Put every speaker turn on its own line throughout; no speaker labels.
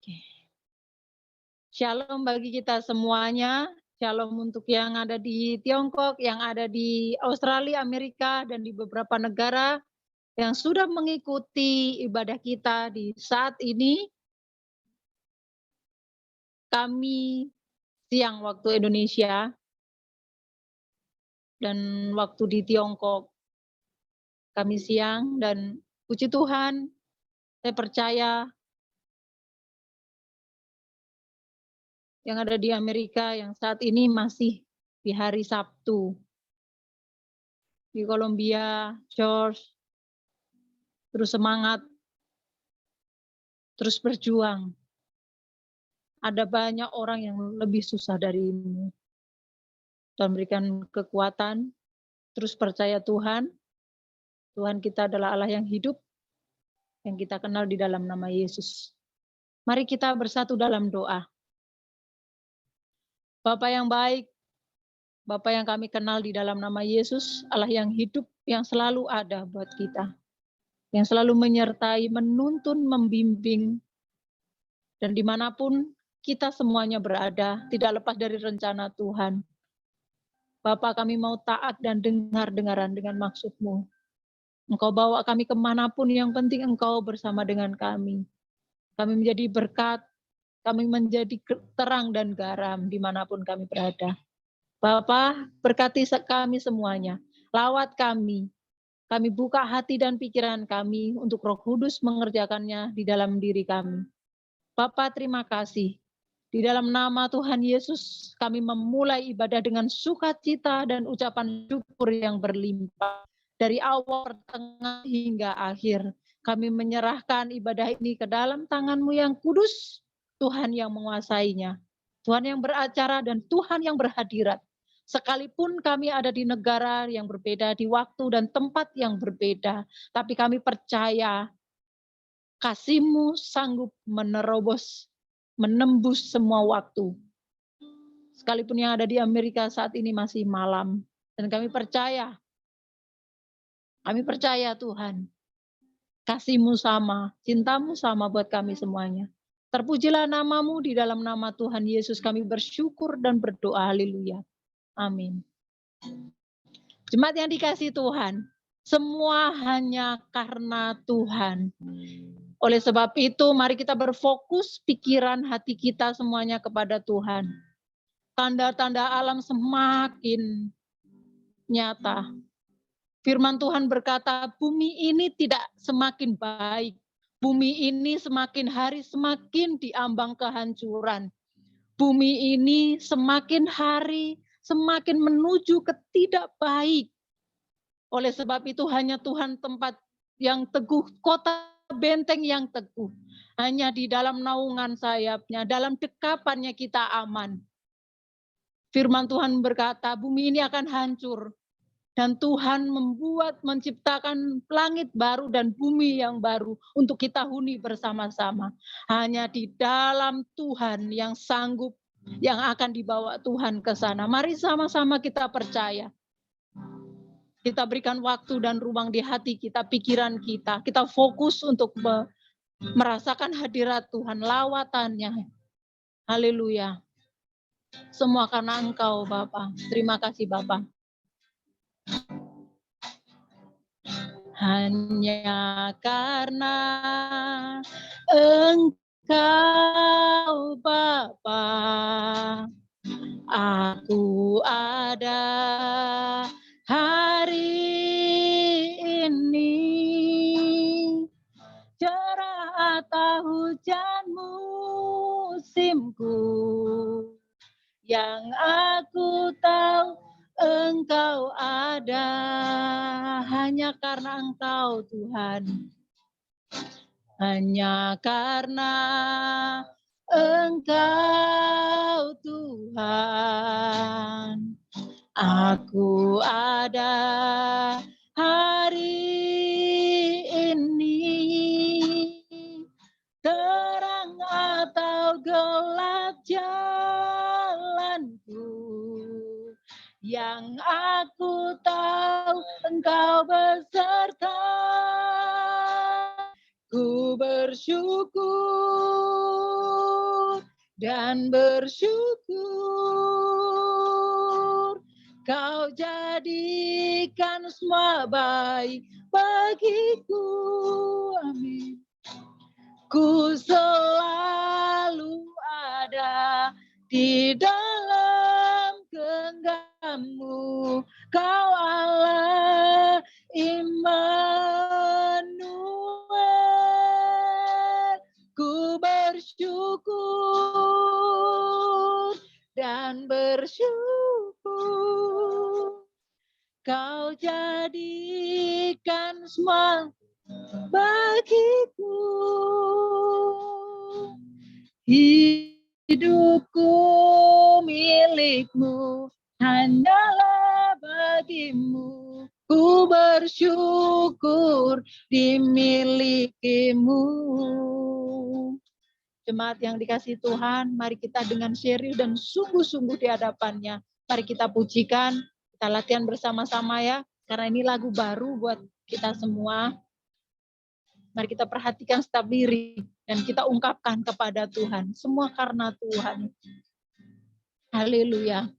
Oke. Shalom bagi kita semuanya, shalom untuk yang ada di Tiongkok, yang ada di Australia, Amerika, dan di beberapa negara yang sudah mengikuti ibadah kita di saat ini. Kami siang waktu Indonesia dan waktu di Tiongkok. Kami siang dan puji Tuhan, saya percaya yang ada di Amerika yang saat ini masih di hari Sabtu. Di Kolombia, George, terus semangat, terus berjuang. Ada banyak orang yang lebih susah darimu. Tuhan berikan kekuatan, terus percaya Tuhan. Tuhan kita adalah Allah yang hidup, yang kita kenal di dalam nama Yesus. Mari kita bersatu dalam doa. Bapa yang baik, Bapa yang kami kenal di dalam nama Yesus, Allah yang hidup, yang selalu ada buat kita. Yang selalu menyertai, menuntun, membimbing, dan dimanapun kita semuanya berada, tidak lepas dari rencana Tuhan. Bapa, kami mau taat dan dengar-dengaran dengan maksud-Mu. Engkau bawa kami kemanapun, yang penting Engkau bersama dengan kami. Kami menjadi berkat, kami menjadi terang dan garam dimanapun kami berada. Bapa, berkati kami semuanya. Lawat kami. Kami buka hati dan pikiran kami untuk Roh Kudus mengerjakannya di dalam diri kami. Bapa, terima kasih. Di dalam nama Tuhan Yesus, kami memulai ibadah dengan sukacita dan ucapan syukur yang berlimpah. Dari awal, tengah, hingga akhir, kami menyerahkan ibadah ini ke dalam tangan-Mu yang kudus, Tuhan yang menguasainya, Tuhan yang beracara dan Tuhan yang berhadirat. Sekalipun kami ada di negara yang berbeda, di waktu dan tempat yang berbeda, tapi kami percaya kasih-Mu sanggup menerobos, menembus semua waktu. Sekalipun yang ada di Amerika saat ini masih malam. Dan kami percaya Tuhan, kasih-Mu sama, cinta-Mu sama buat kami semuanya. Terpujilah nama-Mu, di dalam nama Tuhan Yesus kami bersyukur dan berdoa, haleluya. Amin. Jemaat yang dikasihi Tuhan, semua hanya karena Tuhan. Oleh sebab itu, mari kita berfokus pikiran hati kita semuanya kepada Tuhan. Tanda-tanda alam semakin nyata. Firman Tuhan berkata, bumi ini tidak semakin baik. Bumi ini semakin hari semakin diambang kehancuran. Bumi ini semakin hari semakin menuju ketidakbaik. Oleh sebab itu hanya Tuhan tempat yang teguh, kota benteng yang teguh. Hanya di dalam naungan sayapnya, dalam dekapannya kita aman. Firman Tuhan berkata, bumi ini akan hancur. Dan Tuhan menciptakan langit baru dan bumi yang baru untuk kita huni bersama-sama. Hanya di dalam Tuhan yang sanggup, yang akan dibawa Tuhan ke sana. Mari sama-sama kita percaya. Kita berikan waktu dan ruang di hati kita, pikiran kita. Kita fokus untuk merasakan hadirat Tuhan, lawatannya. Haleluya. Semua karena Engkau, Bapa. Terima kasih, Bapa. Hanya karena Engkau, Bapa, aku ada hari ini. Cerah atau hujan musimku, yang aku tahu Engkau ada, hanya karena Engkau Tuhan. Hanya karena Engkau Tuhan, aku ada hari ini. Terang atau gelap jalanku, yang aku tahu Engkau beserta. Ku bersyukur dan bersyukur. Kau jadikan semua baik bagiku. Amin. Ku selalu ada di dalam genggammu. Kau Allah Immanuel. Ku bersyukur dan bersyukur. Kau jadikan semua bagiku. Hidupku milikmu, hanyalah bagimu. Ku bersyukur dimilikimu. Jemaat yang dikasihi Tuhan, mari kita dengan serius dan sungguh-sungguh di hadapannya. Mari kita pujikan, kita latihan bersama-sama ya. Karena ini lagu baru buat kita semua. Mari kita perhatikan setiap lirik dan kita ungkapkan kepada Tuhan. Semua karena Tuhan. Haleluya.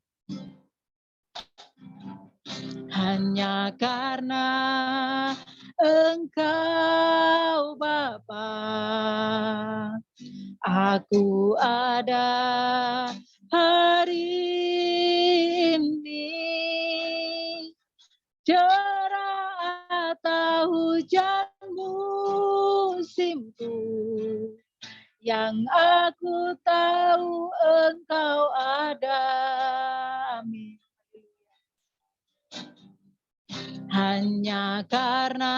Hanya karena Engkau Bapa, aku ada hari ini. Cerah atau hujan musimku, yang aku tahu Engkau ada. Amin. Hanya karena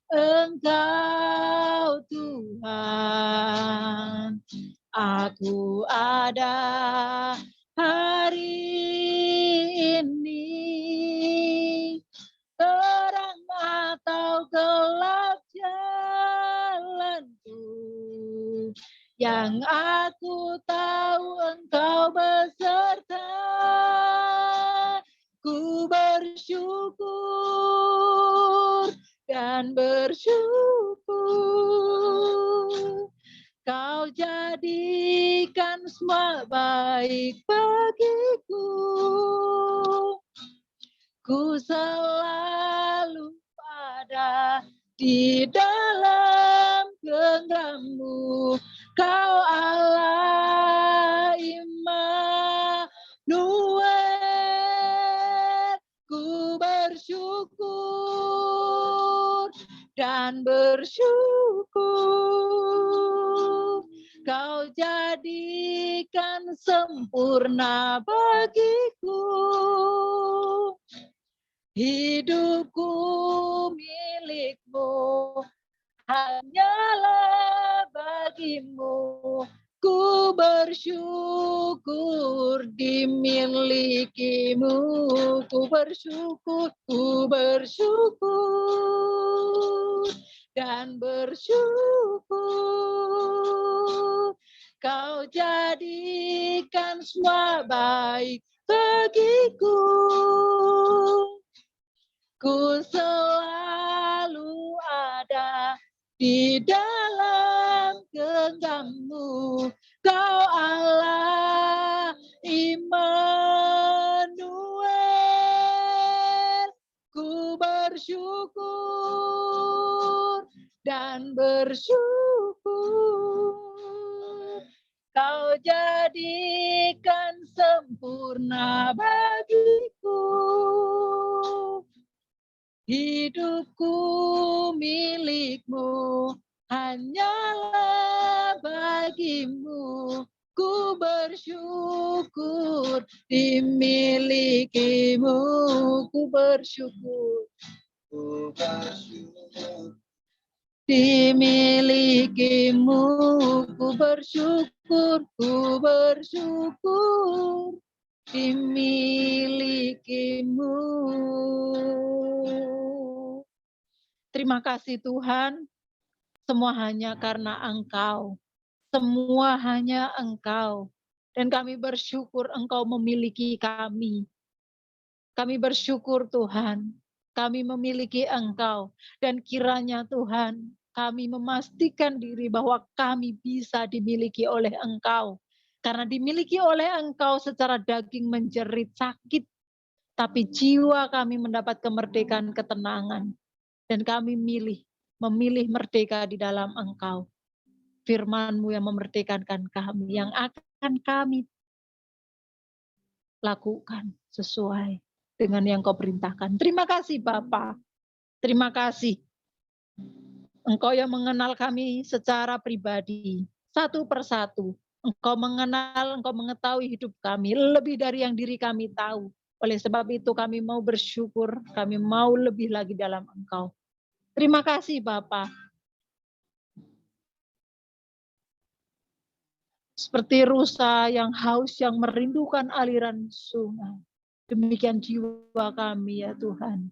Engkau Tuhan, aku ada hari ini. Terang atau gelap jalanku, yang aku tahu Engkau beserta. Ku bersyukur dan bersyukur. Kau jadikan semua baik bagiku. Ku selalu ada di dalam genggammu. Kau Allah Immanuel. Ku bersyukur dan bersyukur. Kau jadikan sempurna bagiku. Hidupku milikmu, hanyalah bagimu. Ku bersyukur dimilikimu. Ku bersyukur dan bersyukur. Kau jadikan semua baik bagiku. Ku selalu ada di dalam genggammu. Kau Allah Immanuel. Ku bersyukur dan bersyukur. Kau jadikan sempurna bagiku. Hidupku milikmu, hanyalah bagimu. Ku bersyukur dimilikimu. Ku bersyukur dimilikimu. Ku bersyukur dimilikimu. Terima kasih Tuhan, semua hanya karena Engkau. Semua hanya Engkau. Dan kami bersyukur Engkau memiliki kami. Kami bersyukur Tuhan, kami memiliki Engkau. Dan kiranya Tuhan, Kami memastikan diri bahwa kami bisa dimiliki oleh Engkau. Karena dimiliki oleh Engkau secara daging menjerit sakit, tapi jiwa kami mendapat kemerdekaan, ketenangan. Dan kami memilih merdeka di dalam Engkau. Firman-Mu yang memerdekakan kami, yang akan kami lakukan sesuai dengan yang Kau perintahkan. Terima kasih Bapa. Terima kasih. Engkau yang mengenal kami secara pribadi, satu persatu. Engkau mengenal, Engkau mengetahui hidup kami lebih dari yang diri kami tahu. Oleh sebab itu kami mau bersyukur, kami mau lebih lagi dalam Engkau. Terima kasih Bapa. Seperti rusa yang haus, yang merindukan aliran sungai. Demikian jiwa kami ya Tuhan.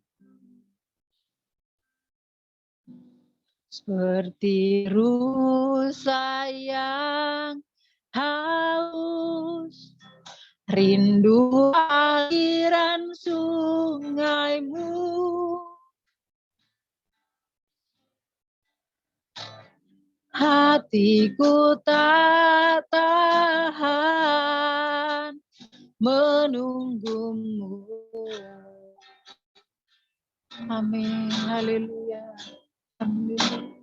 Seperti rusa yang haus, rindu aliran sungai-Mu. Hatiku tak tahan menunggu-Mu. Amin. Haleluya. Amin.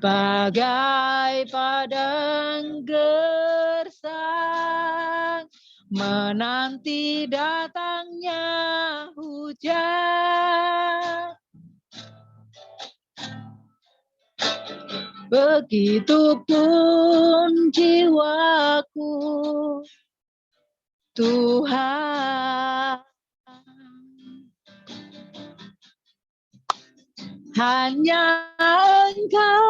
Bagai padang gersang menanti datangnya hujan. Begitupun jiwaku, Tuhan. Hanya Engkau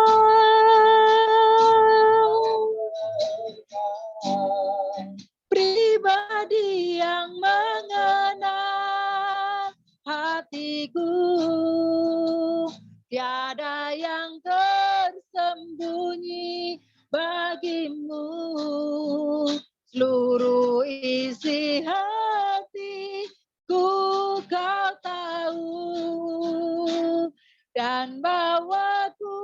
pribadi yang mengenal hatiku. Tiada yang tersembunyi bagimu. Seluruh isi hatiku Kau tahu. Dan bawaku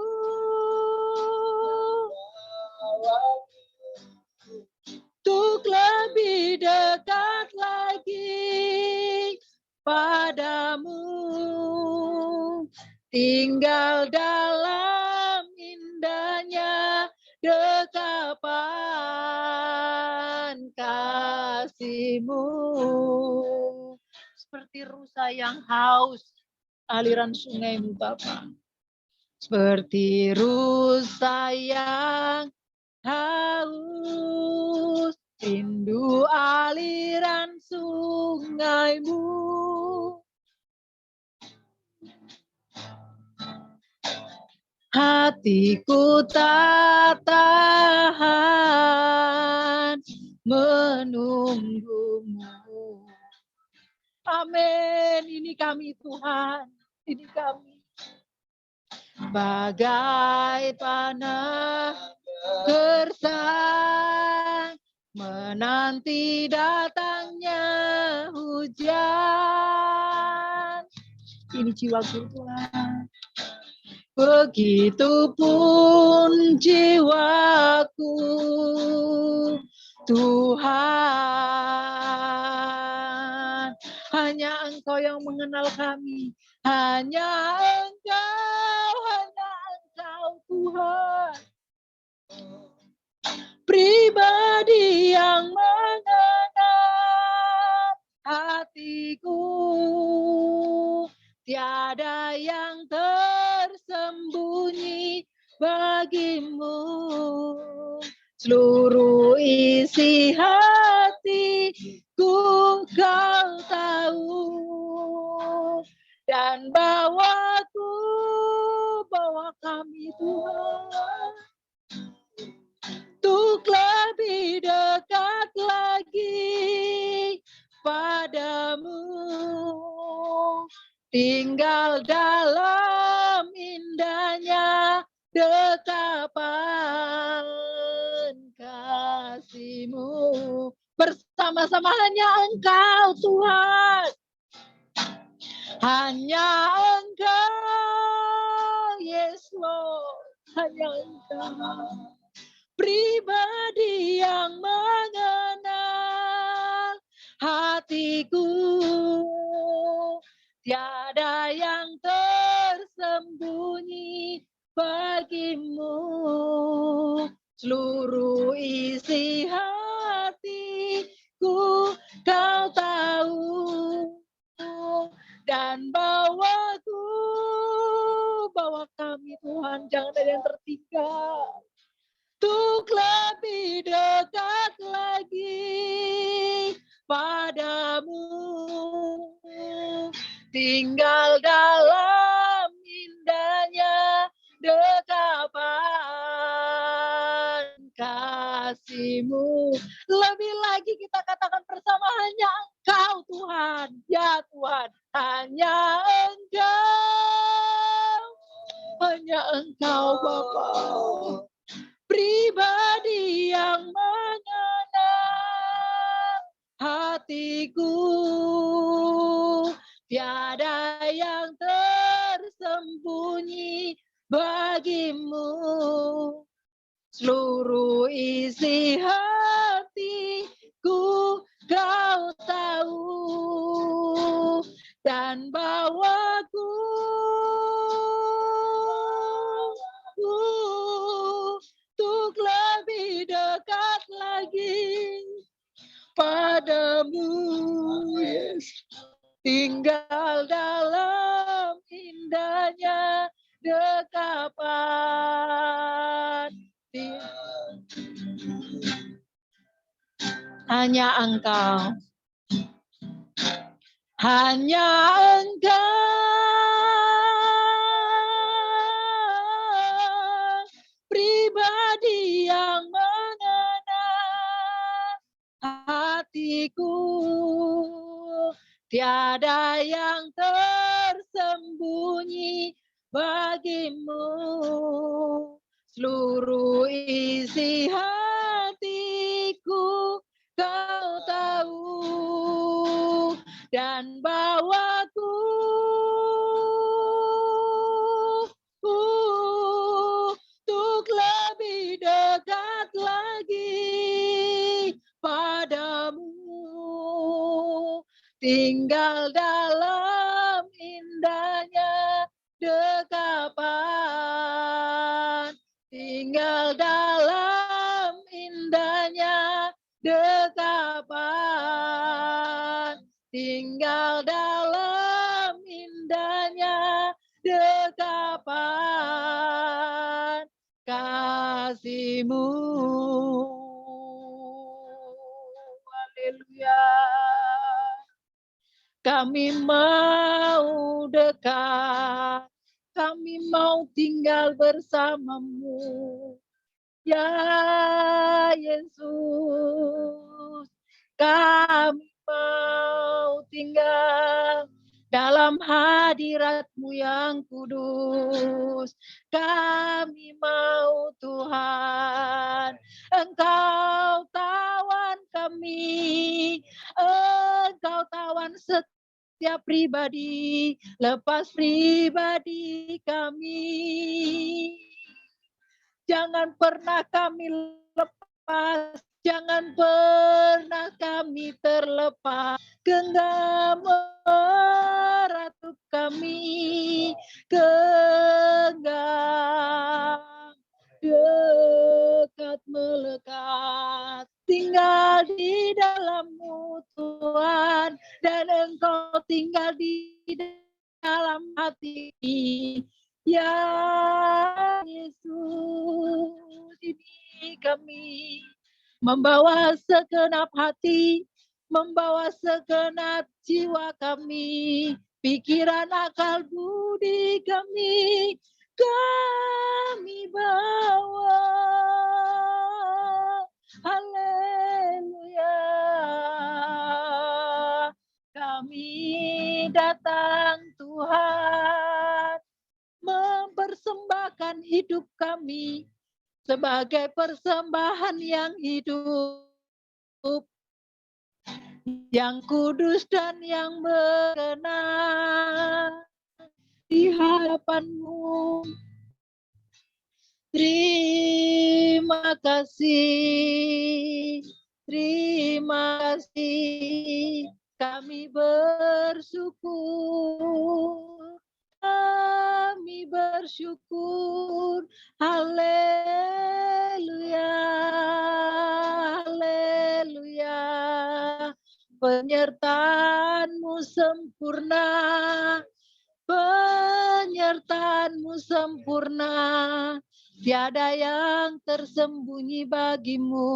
untuk lebih dekat lagi padamu, tinggal dalam indahnya dekapan kasih-Mu. Seperti rusa yang haus aliran sungai-Mu Bapa. Seperti rusa yang haus, rindu aliran sungai-Mu. Hatiku tak tahan menunggu-Mu. Amin. Ini kami Tuhan. Ini kami. Bagai panah gersang menanti datangnya hujan. Ini jiwaku Tuhan. Begitupun jiwaku, Tuhan. Hanya Engkau yang mengenal kami. Hanya Engkau Tuhan. Pribadi yang mengenal hatiku. Tiada yang tersembunyi bagimu. Seluruh isi hatiku Kau tahu. Dan bawa kami Tuhan untuk lebih dekat lagi padamu, tinggal dalam indahnya dekapan kasih-Mu. Bersama-sama hanya Engkau Tuhan. Hanya Engkau hanya Engkau. Pribadi yang mengenal hatiku, tiada yang tersembunyi bagimu. Seluruh isi hatiku Kau tahu, dan bawa kami Tuhan, jangan ada yang tertinggal. Untuk lebih dekat lagi padamu, tinggal dalam indahnya dekapan kasih-Mu. Lebih lagi kita katakan bersama, hanya Engkau Tuhan, ya Tuhan, hanya Engkau Bapa. Pribadi yang mengenal hatiku, tiada yang tersembunyi bagimu. Seluruh isi hatiku Kau tahu, dan bawaku untuk lebih dekat lagi padamu, yes. Tinggal dalam indahnya dekapan. Hanya Engkau, hanya Engkau, pribadi yang mengenal hatiku, tiada yang tersembunyi bagimu. Seluruh isi hatiku Kau tahu, dan bawaku untuk lebih dekat lagi padamu, tinggal dalam indahnya dekapan, tinggal dalam indahnya dekapan, tinggal dalam indahnya dekapan kasih-Mu. Haleluya. Kami mau dekat, kami mau tinggal bersama-Mu, ya Yesus. Kami mau tinggal dalam hadirat-Mu yang kudus. Kami mau Tuhan, Engkau tawan kami, Engkau tawan setiap pribadi, lepas pribadi kami. Jangan pernah kami lepas, jangan pernah kami terlepas. Genggam erat kami, genggam dekat melekat. Tinggal di dalam-Mu Tuhan, dan Engkau tinggal di dalam hati. Ya Yesus, ini kami membawa segenap hati, membawa segenap jiwa kami, pikiran, akal, budi kami bawa. Haleluya. Kami datang Tuhan, mempersembahkan hidup kami sebagai persembahan yang hidup, yang kudus dan yang berkenan di hadapan-Mu. Terima kasih, terima kasih, kami bersyukur, haleluya, haleluya, penyertaan-Mu sempurna, penyertaan-Mu sempurna, tiada yang tersembunyi bagimu.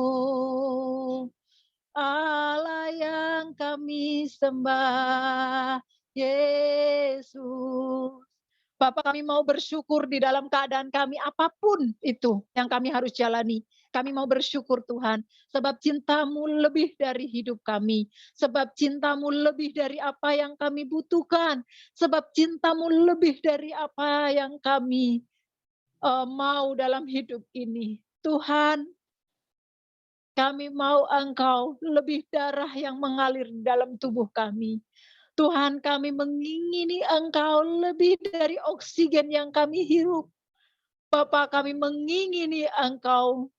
Allah yang kami sembah, Yesus. Bapak, kami mau bersyukur di dalam keadaan kami apapun itu yang kami harus jalani. Kami mau bersyukur Tuhan, sebab cinta-Mu lebih dari hidup kami. Sebab cinta-Mu lebih dari apa yang kami butuhkan. Sebab cinta-Mu lebih dari apa yang kami mau dalam hidup ini. Tuhan, kami mau Engkau lebih darah yang mengalir dalam tubuh kami. Tuhan, kami mengingini Engkau lebih dari oksigen yang kami hirup. Bapa, kami mengingini Engkau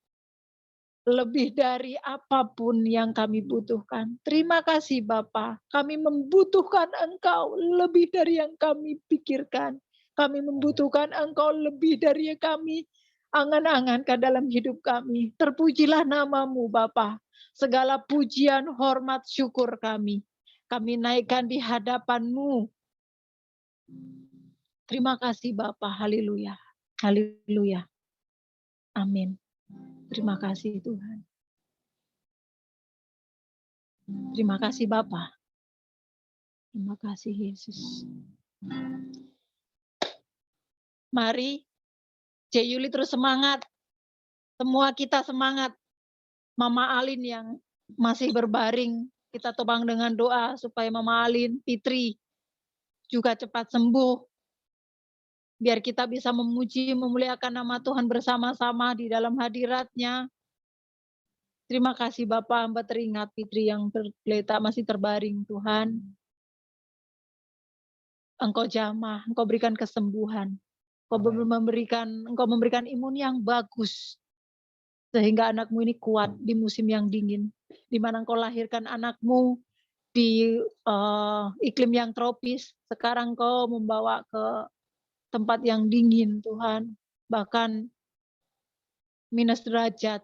lebih dari apapun yang kami butuhkan. Terima kasih Bapa, kami membutuhkan Engkau lebih dari yang kami pikirkan. Kami membutuhkan Engkau lebih dari yang kami angan-angankan dalam hidup kami. Terpujilah nama-Mu Bapa. Segala pujian, hormat, syukur kami naikkan di hadapan-Mu. Terima kasih Bapa, haleluya. Haleluya. Amin. Terima kasih Tuhan. Terima kasih Bapa. Terima kasih Yesus. Mari, Cik Yuli terus semangat. Semua kita semangat. Mama Alin yang masih berbaring, kita topang dengan doa supaya Mama Alin, Fitri juga cepat sembuh. Biar kita bisa memuji, memuliakan nama Tuhan bersama-sama di dalam hadirat-Nya. Terima kasih Bapak, hamba teringat Fitri yang tergeletak masih terbaring Tuhan. Engkau jamah, Engkau berikan kesembuhan. Engkau memberikan imun yang bagus. Sehingga anakmu ini kuat di musim yang dingin. Di mana Engkau lahirkan anakmu di iklim yang tropis. Sekarang Engkau membawa ke tempat yang dingin Tuhan. Bahkan minus derajat.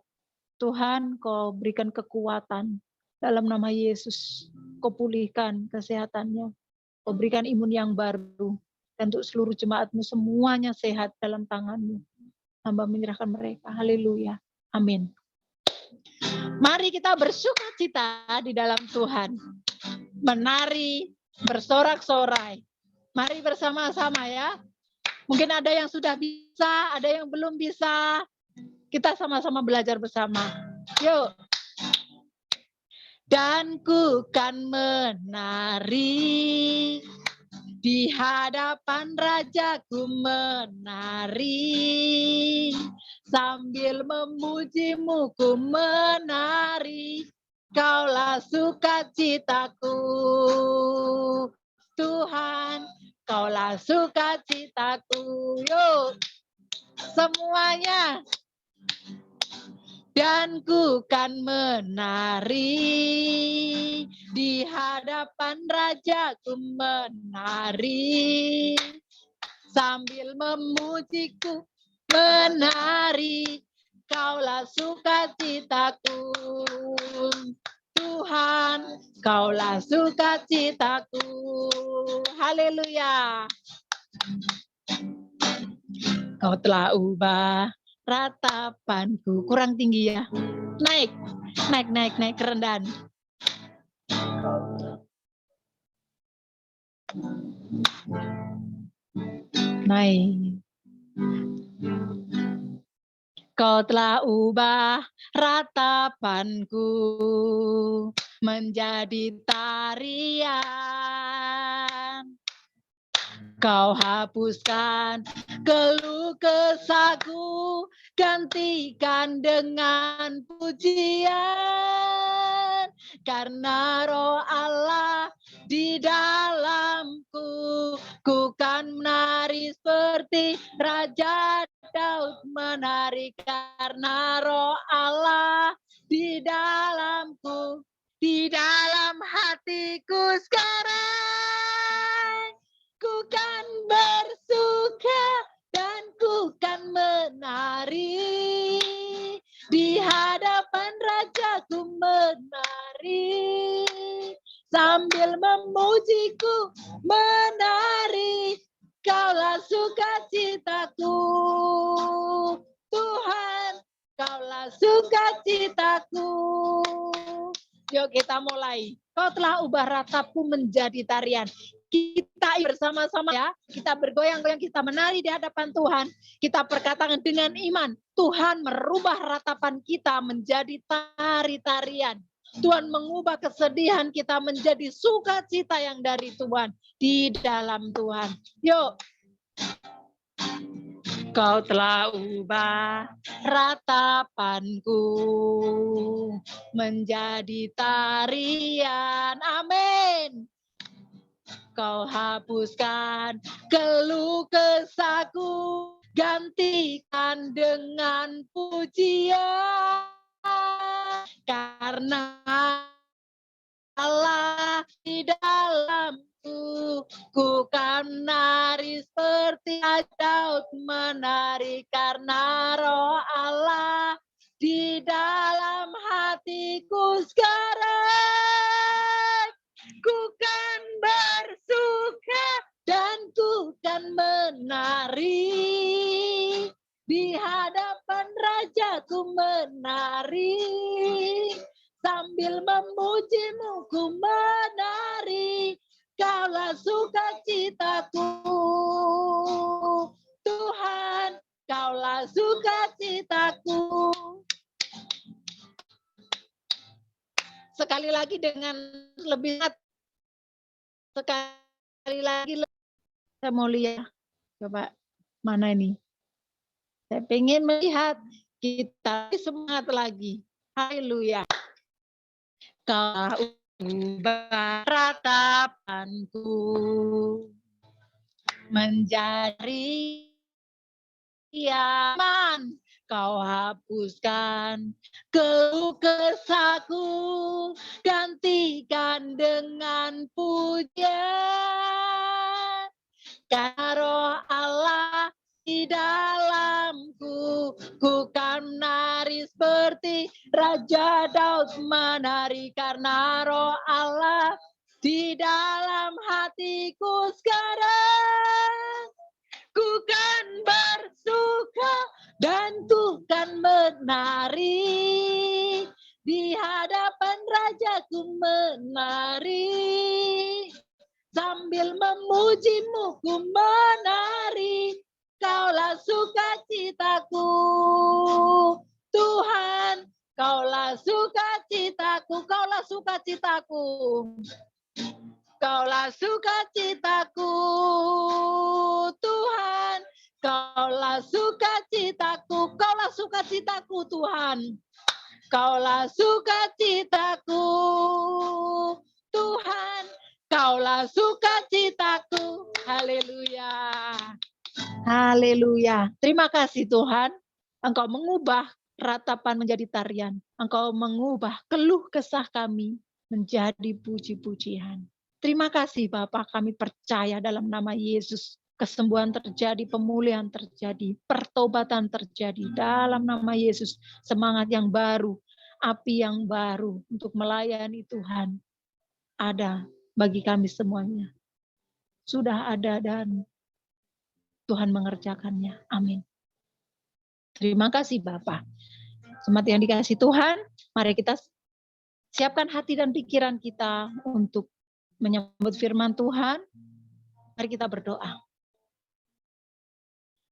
Tuhan, Kau berikan kekuatan dalam nama Yesus. Kau pulihkan kesehatannya. Kau berikan imun yang baru. Dan untuk seluruh jemaat-Mu semuanya sehat dalam tangan-Mu. Hamba menyerahkan mereka. Haleluya. Amin. Mari kita bersukacita di dalam Tuhan. Menari, bersorak-sorai. Mari bersama-sama ya. Mungkin ada yang sudah bisa, ada yang belum bisa. Kita sama-sama belajar bersama. Yuk. Dan ku kan menari di hadapan Rajaku, menari sambil memuji-Mu ku menari. Kaulah sukacitaku, Tuhan, Kaulah sukacitaku. Yuk, semuanya. Dan ku kan menari di hadapan Rajaku, menari sambil memuji-Ku menari. Kaulah sukacitaku, Tuhan, Kaulah sukacitaku. Haleluya. Kau telah ubah ratapanku. Kurang tinggi ya. Naik kerendahan. Naik. Kau telah ubah ratapanku menjadi tarian. Kau hapuskan keluh kesahku, gantikan dengan pujian. Karena Roh Allah di dalamku, ku kan menari seperti Raja Daud menari karena roh Allah di dalamku, di dalam hatiku sekarang. Ku kan bersuka dan ku kan menari, di hadapan Rajaku menari, sambil memujiku menari. Kaulah sukacitaku, Tuhan, Kaulah sukacitaku. Yuk kita mulai. Kau telah ubah ratapku menjadi tarian. Kita bersama-sama ya, kita bergoyang-goyang, kita menari di hadapan Tuhan. Kita perkatakan dengan iman, Tuhan merubah ratapan kita menjadi tari-tarian. Tuhan mengubah kesedihan kita menjadi sukacita yang dari Tuhan, di dalam Tuhan. Yuk. Kau telah ubah ratapanku menjadi tarian. Amin. Kau hapuskan keluh kesahku, gantikan dengan pujian. Karena Allah di dalamku, ku kan menari seperti Daud menari karena roh Allah di dalam hatiku sekarang. Ku kan bersuka dan ku kan menari, di hadapan Rajaku menari, sambil memujimu ku menari. Kaulah sukacitaku, Tuhan, Kaulah sukacitaku. Sekali lagi dengan lebih sekali lagi saya mau lihat, coba mana ini? Saya pengen melihat kita semangat lagi. Haleluya. Kau ubah ratapanku menjadi aman. Kau hapuskan keluh kesahku, gantikan dengan pujian. Karena roh Allah di dalamku, ku kan menari seperti Raja Daud menari karena roh Allah di dalam hatiku sekarang. Ku kan bersuka dan ku kan menari, di hadapan Rajaku menari, sambil memujimu ku menari. Kaulah sukacitaku, Tuhan, Kaulah sukacitaku, Kaulah sukacitaku. Kaulah sukacitaku, Tuhan. Kaulah sukacitaku, Kaulah sukacitaku, Tuhan. Kaulah sukacitaku, Tuhan. Kaulah sukacitaku. Haleluya. Haleluya. Terima kasih Tuhan. Engkau mengubah ratapan menjadi tarian. Engkau mengubah keluh kesah kami menjadi puji-pujian. Terima kasih Bapak, kami percaya dalam nama Yesus. Kesembuhan terjadi, pemulihan terjadi, pertobatan terjadi. Dalam nama Yesus, semangat yang baru, api yang baru untuk melayani Tuhan ada bagi kami semuanya. Sudah ada dan Tuhan mengerjakannya. Amin. Terima kasih Bapak. Semangat yang dikasih Tuhan, mari kita siapkan hati dan pikiran kita untuk menyambut firman Tuhan. Mari kita berdoa.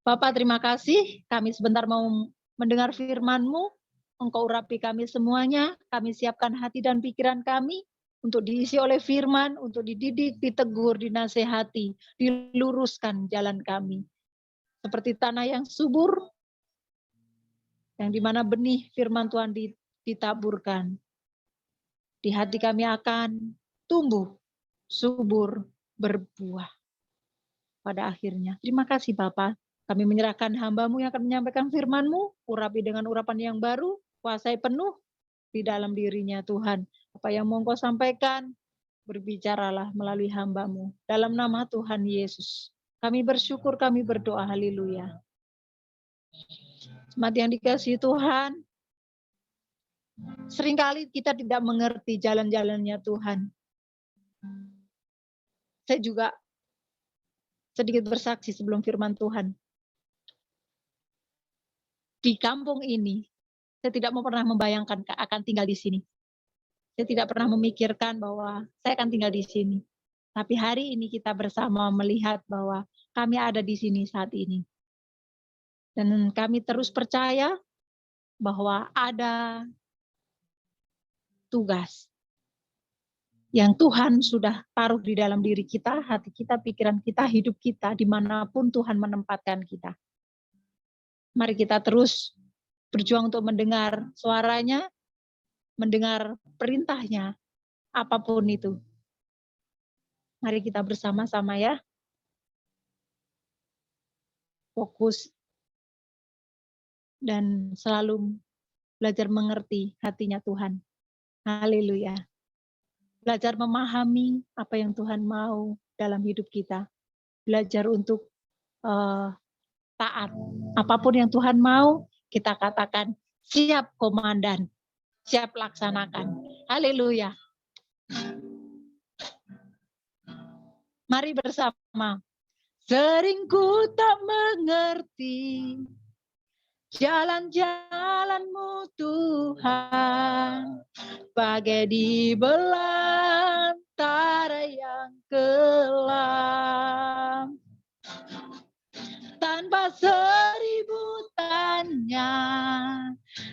Bapak, terima kasih. Kami sebentar mau mendengar firman-Mu. Engkau urapi kami semuanya. Kami siapkan hati dan pikiran kami untuk diisi oleh firman, untuk dididik, ditegur, dinasehati, diluruskan jalan kami. Seperti tanah yang subur, yang dimana benih firman Tuhan ditaburkan. Di hati kami akan tumbuh, subur, berbuah pada akhirnya. Terima kasih Bapak. Kami menyerahkan hamba-Mu yang akan menyampaikan firman-Mu, urapi dengan urapan yang baru, kuasai penuh di dalam dirinya Tuhan. Apa yang mau Engkau sampaikan, berbicaralah melalui hamba-Mu. Dalam nama Tuhan Yesus. Kami bersyukur, kami berdoa, haleluya. Jemaat yang dikasihi Tuhan, seringkali kita tidak mengerti jalan-jalannya Tuhan. Saya juga sedikit bersaksi sebelum firman Tuhan. Di kampung ini, saya tidak pernah membayangkan akan tinggal di sini. Saya tidak pernah memikirkan bahwa saya akan tinggal di sini. Tapi hari ini kita bersama melihat bahwa kami ada di sini saat ini. Dan kami terus percaya bahwa ada tugas yang Tuhan sudah taruh di dalam diri kita, hati kita, pikiran kita, hidup kita, dimanapun Tuhan menempatkan kita. Mari kita terus berjuang untuk mendengar suaranya, mendengar perintahnya, apapun itu. Mari kita bersama-sama ya, fokus dan selalu belajar mengerti hatinya Tuhan. Haleluya. Belajar memahami apa yang Tuhan mau dalam hidup kita. Belajar untuk taat. Apapun yang Tuhan mau, kita katakan, siap komandan, siap laksanakan. Haleluya. Mari bersama. Sering ku tak mengerti jalan-jalan-Mu Tuhan, bagai di belantara yang kelam. Tanpa seribu tanya,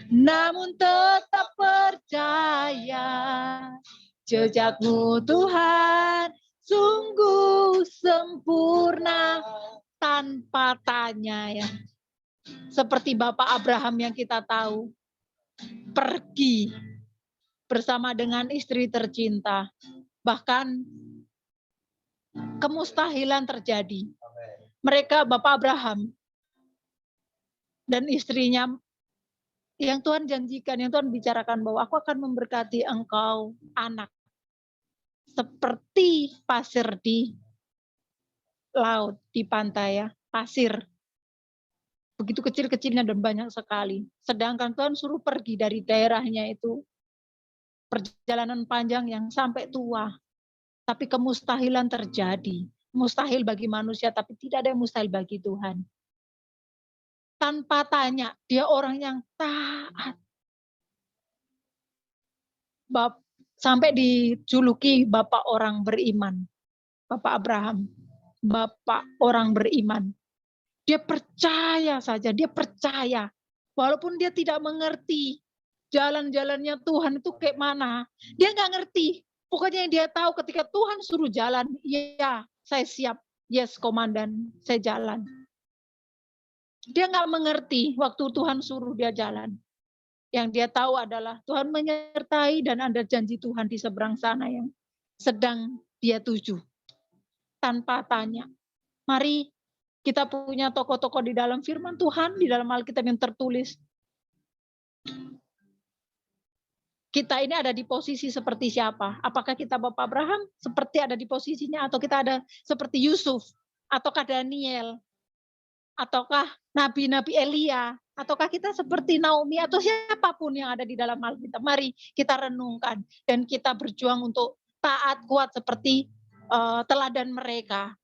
namun tetap percaya, jejak-Mu Tuhan sungguh sempurna tanpa tanya ya. Seperti Bapak Abraham yang kita tahu, pergi bersama dengan istri tercinta. Bahkan kemustahilan terjadi. Mereka, Bapak Abraham dan istrinya, yang Tuhan janjikan, yang Tuhan bicarakan bahwa aku akan memberkati engkau anak seperti pasir di laut, di pantai ya, pasir. Begitu kecil-kecilnya dan banyak sekali. Sedangkan Tuhan suruh pergi dari daerahnya itu, perjalanan panjang yang sampai tua. Tapi kemustahilan terjadi. Mustahil bagi manusia, tapi tidak ada yang mustahil bagi Tuhan. Tanpa tanya, dia orang yang taat. Sampai dijuluki Bapak orang beriman. Bapak Abraham. Bapak orang beriman. Dia percaya saja, dia percaya. Walaupun dia tidak mengerti jalan-jalannya Tuhan itu kayak mana. Dia nggak ngerti. Pokoknya yang dia tahu ketika Tuhan suruh jalan, ya saya siap. Yes, komandan, saya jalan. Dia nggak mengerti waktu Tuhan suruh dia jalan. Yang dia tahu adalah Tuhan menyertai dan ada janji Tuhan di seberang sana yang sedang dia tuju. Tanpa tanya. Mari kita punya tokoh-tokoh di dalam firman Tuhan, di dalam Alkitab yang tertulis. Kita ini ada di posisi seperti siapa? Apakah kita Bapak Abraham seperti ada di posisinya, atau kita ada seperti Yusuf, ataukah Daniel, ataukah Nabi-Nabi Elia, ataukah kita seperti Naomi, atau siapapun yang ada di dalam Alkitab. Mari kita renungkan dan kita berjuang untuk taat kuat seperti teladan mereka.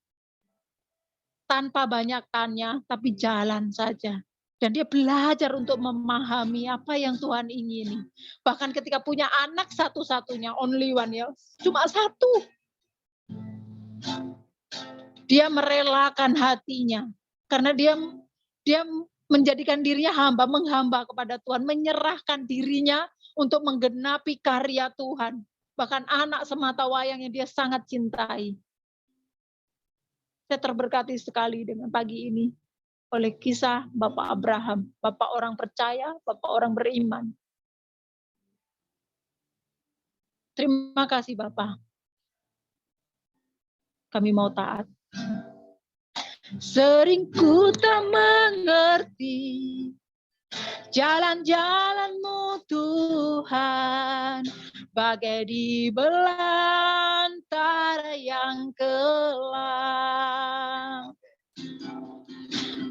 Tanpa banyak tanya, tapi jalan saja. Dan dia belajar untuk memahami apa yang Tuhan ingini. Bahkan ketika punya anak satu-satunya, only one ya, cuma satu. Dia merelakan hatinya. Karena dia menjadikan dirinya hamba, menghamba kepada Tuhan. Menyerahkan dirinya untuk menggenapi karya Tuhan. Bahkan anak semata wayang yang dia sangat cintai. Saya terberkati sekali dengan pagi ini oleh kisah Bapak Abraham, Bapak orang percaya, Bapak orang beriman. Terima kasih Bapak. Kami mau taat. Sering ku tak mengerti jalan-jalan-Mu Tuhan, bagai di belantara yang kelam.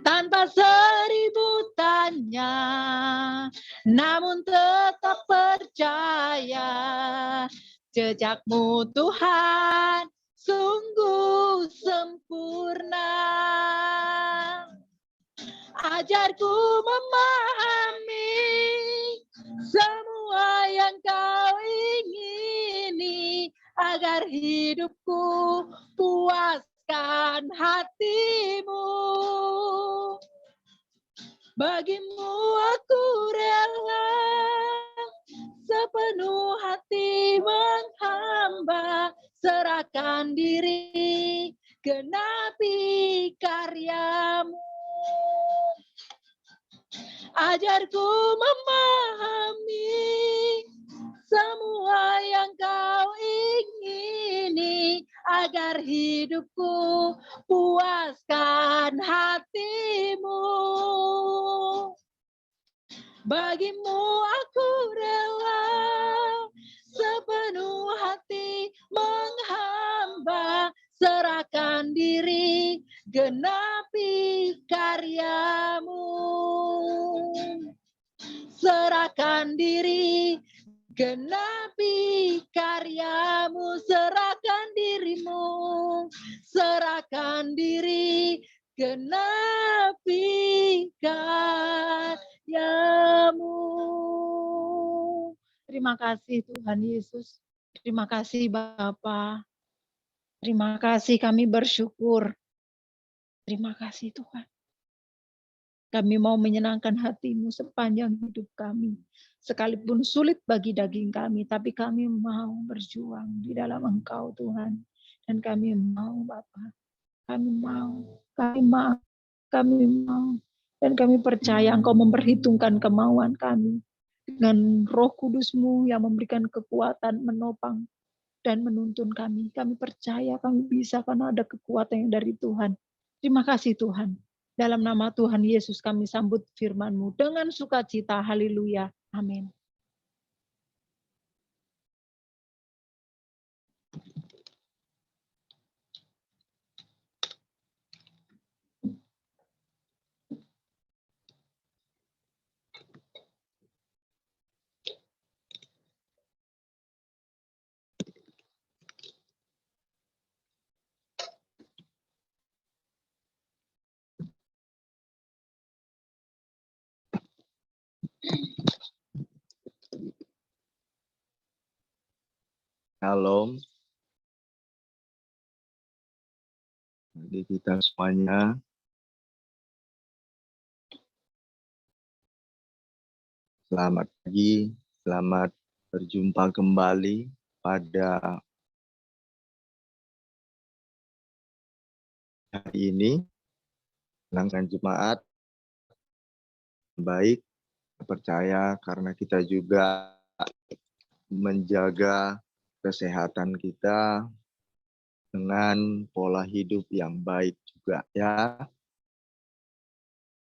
Tanpa seribu tanya, namun tetap percaya, jejak-Mu Tuhan sungguh sempurna. Ajarku memahami semua yang Kau ingini, agar hidupku puaskan hati-Mu. Bagimu aku rela sepenuh hati menghamba, serahkan diri, genapi karya-Mu. Ajarku memahami semua yang Kau ingini, agar hidupku puaskan hati-Mu. Bagimu aku rela sepenuh hati menghamba, serahkan diri, genapi karya-Mu. Serahkan diri, genapi karya-Mu. Serahkan dirimu, serahkan diri, genapi karya-Mu. Terima kasih Tuhan Yesus. Terima kasih Bapa. Terima kasih, kami bersyukur. Terima kasih Tuhan. Kami mau menyenangkan hati-Mu sepanjang hidup kami. Sekalipun sulit bagi daging kami, tapi kami mau berjuang di dalam Engkau Tuhan. Dan kami mau Bapa. Kami mau. Dan kami percaya Engkau memperhitungkan kemauan kami. Dengan Roh Kudus-Mu yang memberikan kekuatan, menopang dan menuntun kami. Kami percaya kami bisa karena ada kekuatan yang dari Tuhan. Terima kasih Tuhan. Dalam nama Tuhan Yesus kami sambut firman-Mu dengan sukacita. Haleluya. Amin.
Shalom. Bagi kita semuanya, selamat pagi, selamat berjumpa kembali pada hari ini. Menangkan jemaat baik, percaya karena kita juga menjaga kesehatan kita dengan pola hidup yang baik juga ya.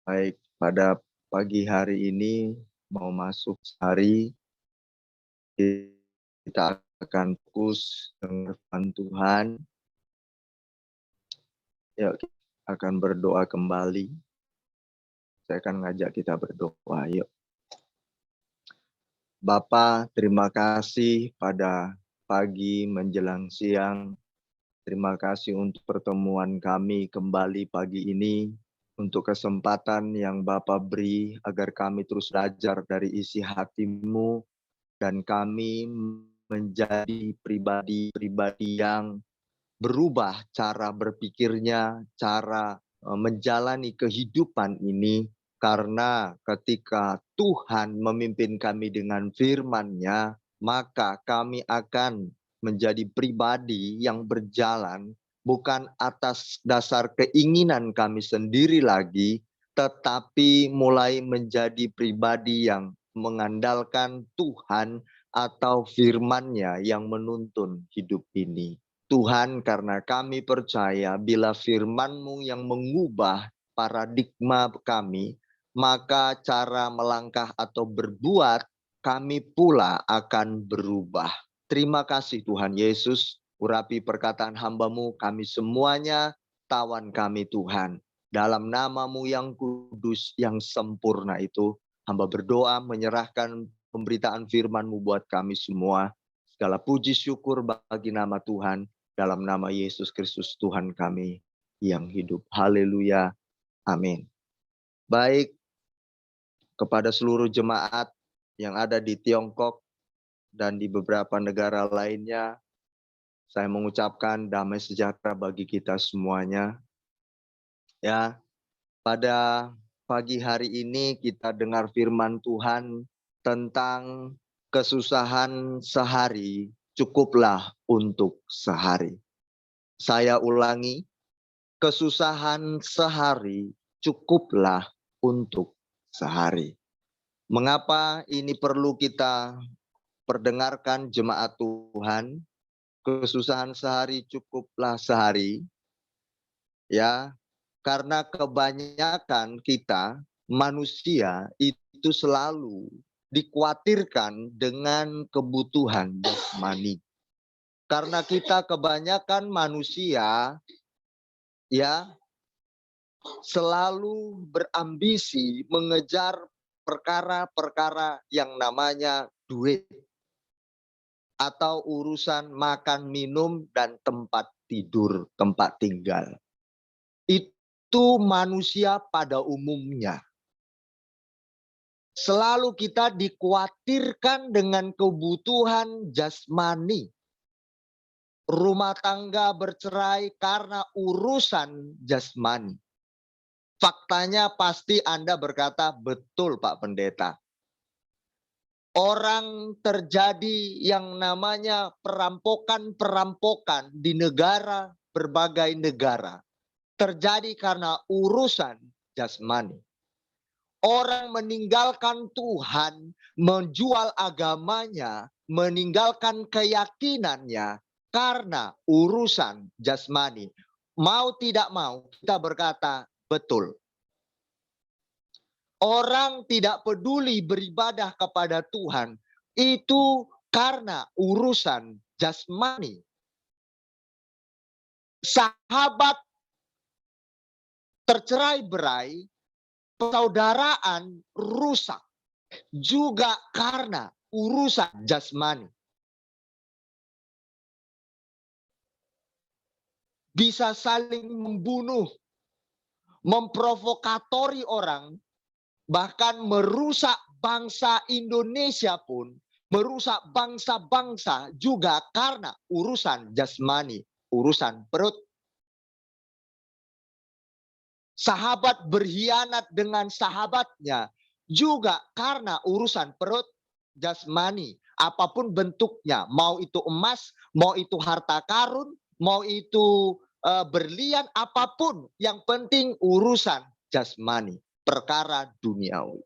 Baik, pada pagi hari ini mau masuk hari, kita akan fokus dengan firman Tuhan. Yuk, kita akan berdoa kembali. Saya akan ngajak kita berdoa, yuk. Bapa, terima kasih pada pagi menjelang siang. Terima kasih untuk pertemuan kami kembali pagi ini. Untuk kesempatan yang Bapa beri agar kami terus belajar dari isi hati-Mu. Dan kami menjadi pribadi-pribadi yang berubah cara berpikirnya, cara menjalani kehidupan ini. Karena ketika Tuhan memimpin kami dengan firman-Nya, maka kami akan menjadi pribadi yang berjalan bukan atas dasar keinginan kami sendiri lagi, tetapi mulai menjadi pribadi yang mengandalkan Tuhan atau firman-Nya yang menuntun hidup ini. Tuhan, karena kami percaya bila firman-Mu yang mengubah paradigma kami, maka cara melangkah atau berbuat kami pula akan berubah. Terima kasih Tuhan Yesus, urapi perkataan hamba-Mu, kami semuanya tawan kami Tuhan. Dalam nama-Mu yang kudus, yang sempurna itu, hamba berdoa menyerahkan pemberitaan firman-Mu buat kami semua. Segala puji syukur bagi nama Tuhan. Dalam nama Yesus Kristus Tuhan kami yang hidup. Haleluya. Amin. Baik, kepada seluruh jemaat yang ada di Tiongkok dan di beberapa negara lainnya, saya mengucapkan damai sejahtera bagi kita semuanya. Ya, pada pagi hari ini kita dengar firman Tuhan tentang kesusahan sehari cukuplah untuk sehari. Saya ulangi, kesusahan sehari cukuplah untuk sehari. Mengapa ini perlu kita perdengarkan jemaat Tuhan? Kesusahan sehari cukuplah sehari. Ya, karena kebanyakan kita manusia itu selalu dikhawatirkan dengan kebutuhan jasmani. Karena kita kebanyakan manusia ya selalu berambisi mengejar perkara-perkara yang namanya duit atau urusan makan, minum, dan tempat tidur, tempat tinggal. Itu manusia pada umumnya. Selalu kita dikhawatirkan dengan kebutuhan jasmani. Rumah tangga bercerai karena urusan jasmani. Faktanya pasti Anda berkata, betul Pak Pendeta. Orang terjadi yang namanya perampokan-perampokan di negara, berbagai negara. Terjadi karena urusan jasmani. Orang meninggalkan Tuhan, menjual agamanya, meninggalkan keyakinannya karena urusan jasmani. Mau tidak mau, kita berkata, betul. Orang tidak peduli beribadah kepada Tuhan, itu karena urusan jasmani. Sahabat tercerai-berai, persaudaraan rusak juga karena urusan jasmani. Bisa saling membunuh, memprovokatori orang, bahkan merusak bangsa Indonesia pun, merusak bangsa-bangsa juga karena urusan jasmani, urusan perut. Sahabat berkhianat dengan sahabatnya juga karena urusan perut jasmani. Apapun bentuknya, mau itu emas, mau itu harta karun, mau itu berlian, apapun. Yang penting urusan jasmani, perkara duniawi.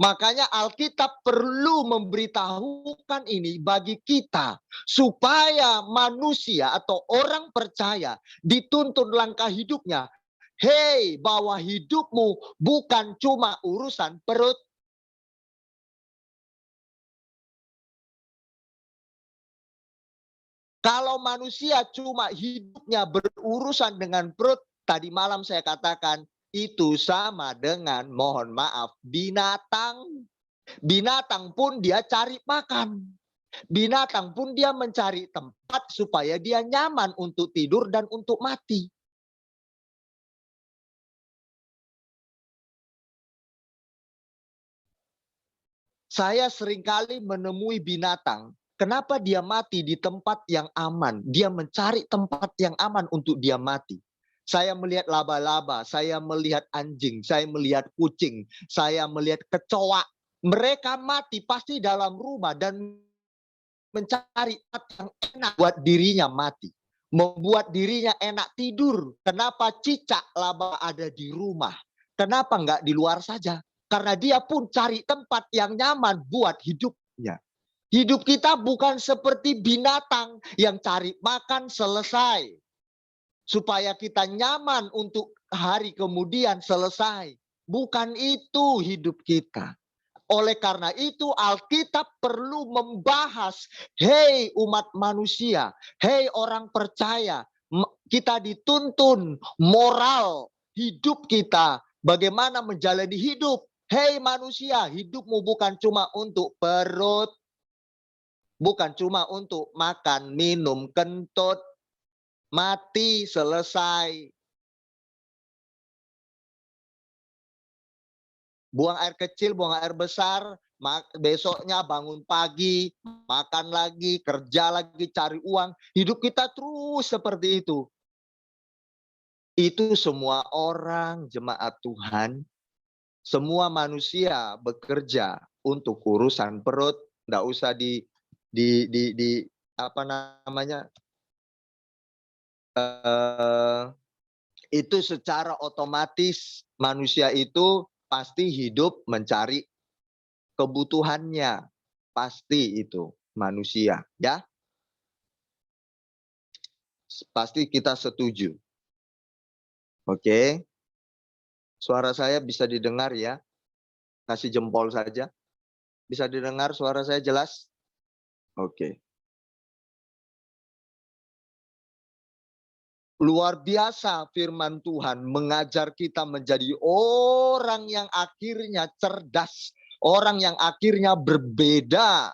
Makanya Alkitab perlu memberitahukan ini bagi kita. Supaya manusia atau orang percaya dituntun langkah hidupnya. Hei, bahwa hidupmu bukan cuma urusan perut. Kalau manusia cuma hidupnya berurusan dengan perut, tadi malam saya katakan, itu sama dengan, mohon maaf, binatang. Binatang pun dia cari makan. Binatang pun dia mencari tempat supaya dia nyaman untuk tidur dan untuk mati. Saya seringkali menemui binatang, kenapa dia mati di tempat yang aman? Dia mencari tempat yang aman untuk dia mati. Saya melihat laba-laba, saya melihat anjing, saya melihat kucing, saya melihat kecoa. Mereka mati pasti dalam rumah dan mencari tempat yang enak buat dirinya mati. Membuat dirinya enak tidur. Kenapa cicak laba ada di rumah? Kenapa nggak di luar saja? Karena dia pun cari tempat yang nyaman buat hidupnya. Hidup kita bukan seperti binatang yang cari makan selesai. Supaya kita nyaman untuk hari kemudian selesai. Bukan itu hidup kita. Oleh karena itu Alkitab perlu membahas, hei umat manusia, hei orang percaya, kita dituntun moral hidup kita, bagaimana menjalani hidup. Hei manusia, hidupmu bukan cuma untuk perut, bukan cuma untuk makan, minum, kentut, mati, selesai. Buang air kecil, buang air besar, besoknya bangun pagi, makan lagi, kerja lagi, cari uang. Hidup kita terus seperti itu. Itu semua orang jemaat Tuhan, semua manusia bekerja untuk urusan perut, nggak usah di apa namanya, itu secara otomatis manusia itu pasti hidup mencari kebutuhannya. Pasti itu manusia, ya. Pasti kita setuju. Oke. Suara saya bisa didengar ya? Kasih jempol saja. Bisa didengar suara saya jelas? Oke. Luar biasa firman Tuhan mengajar kita menjadi orang yang akhirnya cerdas, orang yang akhirnya berbeda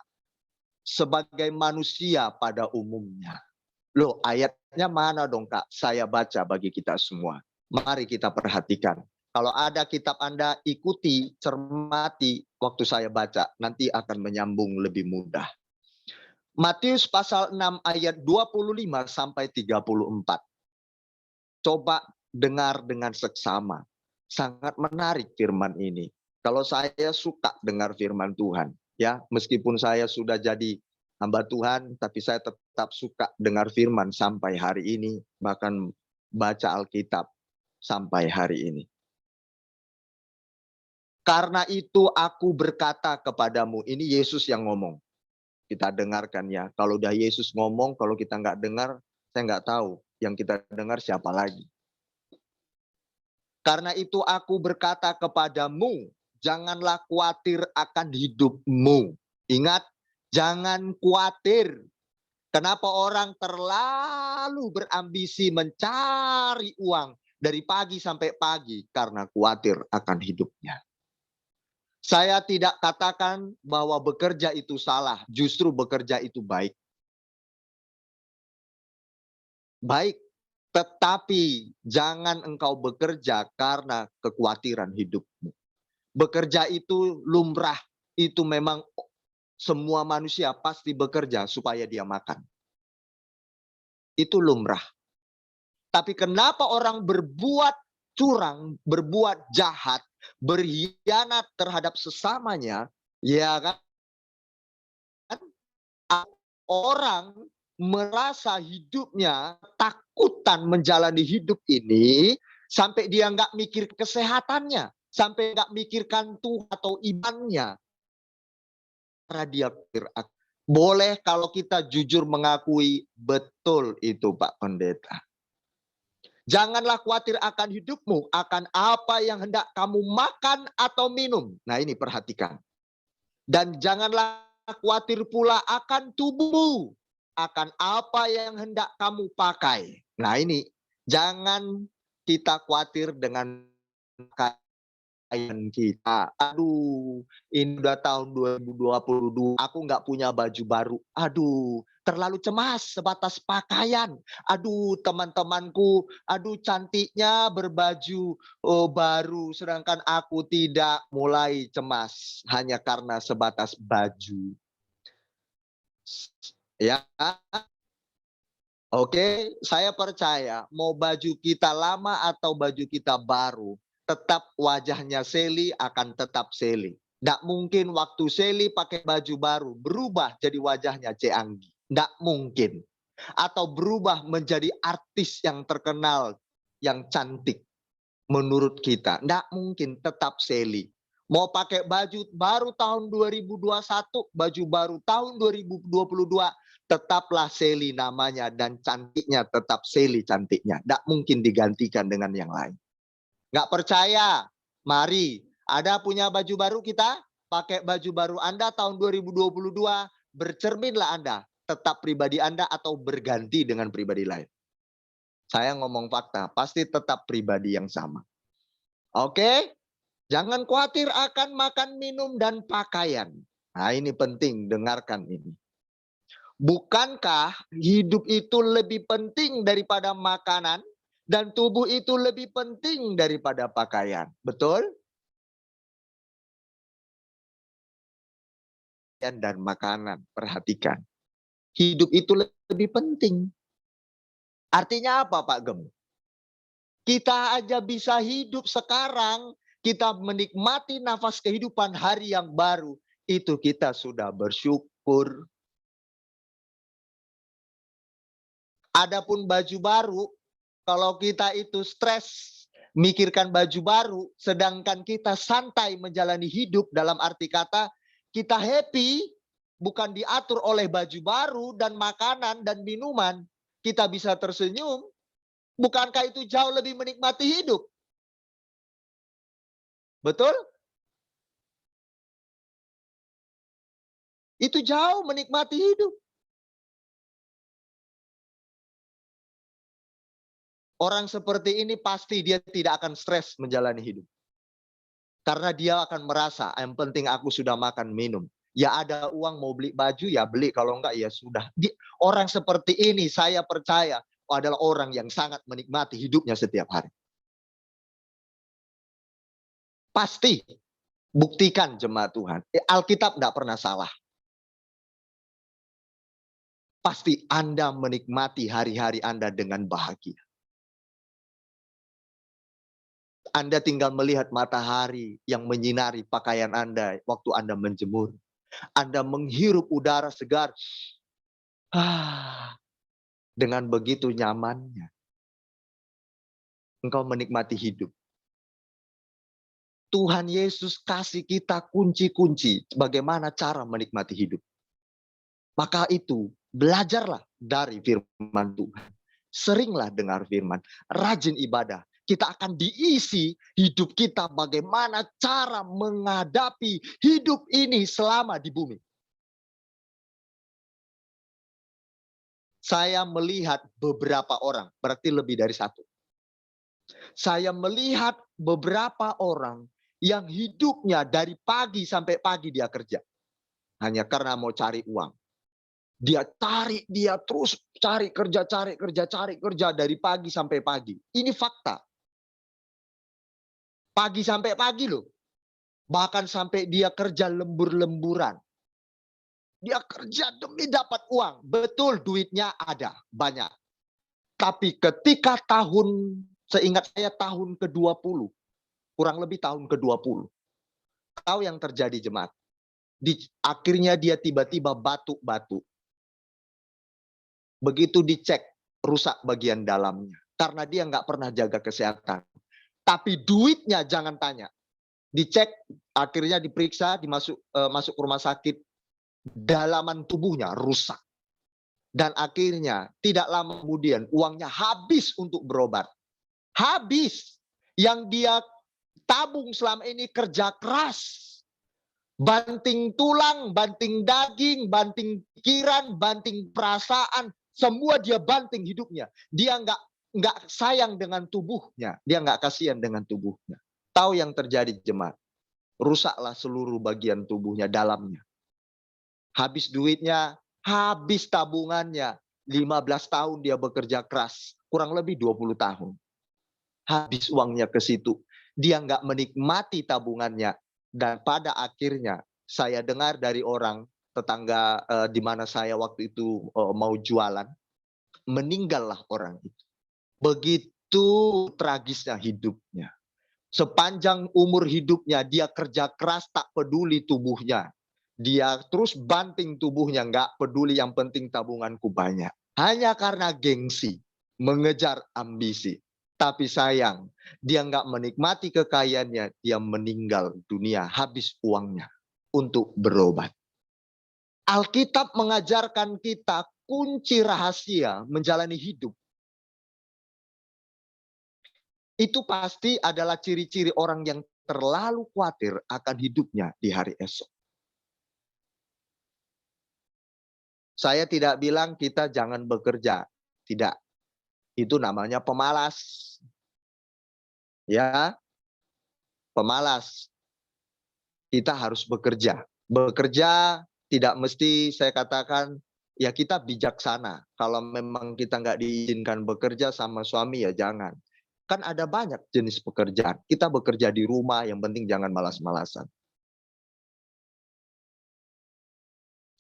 sebagai manusia pada umumnya. Loh, ayatnya mana dong, Kak? Saya baca bagi kita semua. Mari kita perhatikan. Kalau ada kitab Anda, ikuti, cermati waktu saya baca. Nanti akan menyambung lebih mudah. Matius pasal 6 ayat 25 sampai 34. Coba dengar dengan seksama. Sangat menarik firman ini. Kalau saya suka dengar firman Tuhan, ya, meskipun saya sudah jadi hamba Tuhan, tapi saya tetap suka dengar firman sampai hari ini, bahkan baca Alkitab sampai hari ini. Karena itu aku berkata kepadamu, ini Yesus yang ngomong. Kita dengarkan ya. Kalau udah Yesus ngomong, kalau kita nggak dengar, saya nggak tahu. Yang kita dengar siapa lagi. Karena itu aku berkata kepadamu, janganlah khawatir akan hidupmu. Ingat, jangan khawatir. Kenapa orang terlalu berambisi mencari uang dari pagi sampai pagi? Karena khawatir akan hidupnya. Saya tidak katakan bahwa bekerja itu salah, justru bekerja itu baik. Baik. Tetapi jangan engkau bekerja karena kekhawatiran hidupmu. Bekerja itu lumrah, itu memang semua manusia pasti bekerja supaya dia makan. Itu lumrah. Tapi kenapa orang berbuat curang, berbuat jahat, berkhianat terhadap sesamanya, ya kan? Orang merasa hidupnya takutan menjalani hidup ini sampai dia nggak mikir kesehatannya, sampai nggak mikirkan Tuhan atau imannya. Karena dia boleh kalau kita jujur mengakui betul itu Pak Pendeta. Janganlah khawatir akan hidupmu, akan apa yang hendak kamu makan atau minum. Nah ini perhatikan. Dan janganlah khawatir pula akan tubuhmu, akan apa yang hendak kamu pakai. Nah ini, jangan kita khawatir dengan pakaian kita. Aduh, ini udah tahun 2022, aku nggak punya baju baru. Aduh, terlalu cemas sebatas pakaian. Aduh, teman-temanku, aduh cantiknya berbaju baru, sedangkan aku tidak. Mulai cemas hanya karena sebatas baju. Ya, oke, saya percaya mau baju kita lama atau baju kita baru, tetap wajahnya Sally akan tetap Sally. Nggak mungkin waktu Sally pakai baju baru berubah jadi wajahnya Ceanggi. Nggak mungkin. Atau berubah menjadi artis yang terkenal, yang cantik menurut kita. Nggak mungkin, tetap Sally. Mau pakai baju baru tahun 2021, baju baru tahun 2022, tetaplah Sally namanya dan cantiknya tetap Sally cantiknya. Tidak mungkin digantikan dengan yang lain. Nggak percaya? Mari, ada punya baju baru kita, pakai baju baru Anda tahun 2022, bercerminlah Anda, tetap pribadi Anda atau berganti dengan pribadi lain. Saya ngomong fakta, pasti tetap pribadi yang sama. Oke? Jangan khawatir akan makan, minum, dan pakaian. Nah, ini penting, dengarkan ini. Bukankah hidup itu lebih penting daripada makanan dan tubuh itu lebih penting daripada pakaian? Betul? Dan makanan, perhatikan. Hidup itu lebih penting. Artinya apa, Pak Gem? Kita aja bisa hidup sekarang, kita menikmati nafas kehidupan hari yang baru, itu kita sudah bersyukur. Adapun baju baru, kalau kita itu stres mikirkan baju baru, sedangkan kita santai menjalani hidup, dalam arti kata kita happy, bukan diatur oleh baju baru dan makanan dan minuman, kita bisa tersenyum. Bukankah itu jauh lebih menikmati hidup? Betul? Itu jauh menikmati hidup. Orang seperti ini pasti dia tidak akan stres menjalani hidup. Karena dia akan merasa, yang penting aku sudah makan, minum. Ya ada uang mau beli baju, ya beli. Kalau enggak, ya sudah. Orang seperti ini saya percaya adalah orang yang sangat menikmati hidupnya setiap hari. Pasti. Buktikan jemaat Tuhan. Alkitab tidak pernah salah. Pasti Anda menikmati hari-hari Anda dengan bahagia. Anda tinggal melihat matahari yang menyinari pakaian Anda waktu Anda menjemur. Anda menghirup udara segar. Dengan begitu nyamannya. Engkau menikmati hidup. Tuhan Yesus kasih kita kunci-kunci bagaimana cara menikmati hidup. Maka itu, belajarlah dari firman Tuhan. Seringlah dengar firman, rajin ibadah. Kita akan diisi hidup kita bagaimana cara menghadapi hidup ini selama di bumi. Saya melihat beberapa orang, berarti lebih dari satu. Saya melihat beberapa orang yang hidupnya dari pagi sampai pagi dia kerja. Hanya karena mau cari uang. Dia terus cari kerja dari pagi sampai pagi. Ini fakta. Pagi sampai pagi loh. Bahkan sampai dia kerja lembur-lemburan. Dia kerja demi dapat uang. Betul, duitnya ada, banyak. Tapi ketika seingat saya tahun ke-20, kurang lebih tahun ke-20. Tahu yang terjadi jemaat? Akhirnya dia tiba-tiba batuk-batuk. Begitu dicek, rusak bagian dalamnya. Karena dia nggak pernah jaga kesehatan. Tapi duitnya jangan tanya. Dicek, akhirnya diperiksa, masuk rumah sakit. Dalaman tubuhnya rusak. Dan akhirnya tidak lama kemudian uangnya habis untuk berobat. Habis. Yang dia tabung selama ini kerja keras. Banting tulang, banting daging, banting pikiran, banting perasaan. Semua dia banting hidupnya. Dia nggak sayang dengan tubuhnya. Dia nggak kasihan dengan tubuhnya. Tahu yang terjadi jemaat? Rusaklah seluruh bagian tubuhnya, dalamnya. Habis duitnya, habis tabungannya. 15 tahun dia bekerja keras. Kurang lebih 20 tahun. Habis uangnya ke situ. Dia nggak menikmati tabungannya. Dan pada akhirnya saya dengar dari orang tetangga di mana saya waktu itu mau jualan. Meninggallah orang itu. Begitu tragisnya hidupnya. Sepanjang umur hidupnya dia kerja keras, tak peduli tubuhnya. Dia terus banting tubuhnya, nggak peduli, yang penting tabunganku banyak. Hanya karena gengsi, mengejar ambisi. Tapi sayang, dia nggak menikmati kekayaannya, dia meninggal dunia, habis uangnya untuk berobat. Alkitab mengajarkan kita kunci rahasia menjalani hidup. Itu pasti adalah ciri-ciri orang yang terlalu khawatir akan hidupnya di hari esok. Saya tidak bilang kita jangan bekerja. Tidak. Itu namanya pemalas. Ya, pemalas. Kita harus bekerja. Bekerja tidak mesti saya katakan, ya kita bijaksana. Kalau memang kita nggak diizinkan bekerja sama suami, ya jangan. Kan ada banyak jenis pekerjaan. Kita bekerja di rumah, yang penting jangan malas-malasan.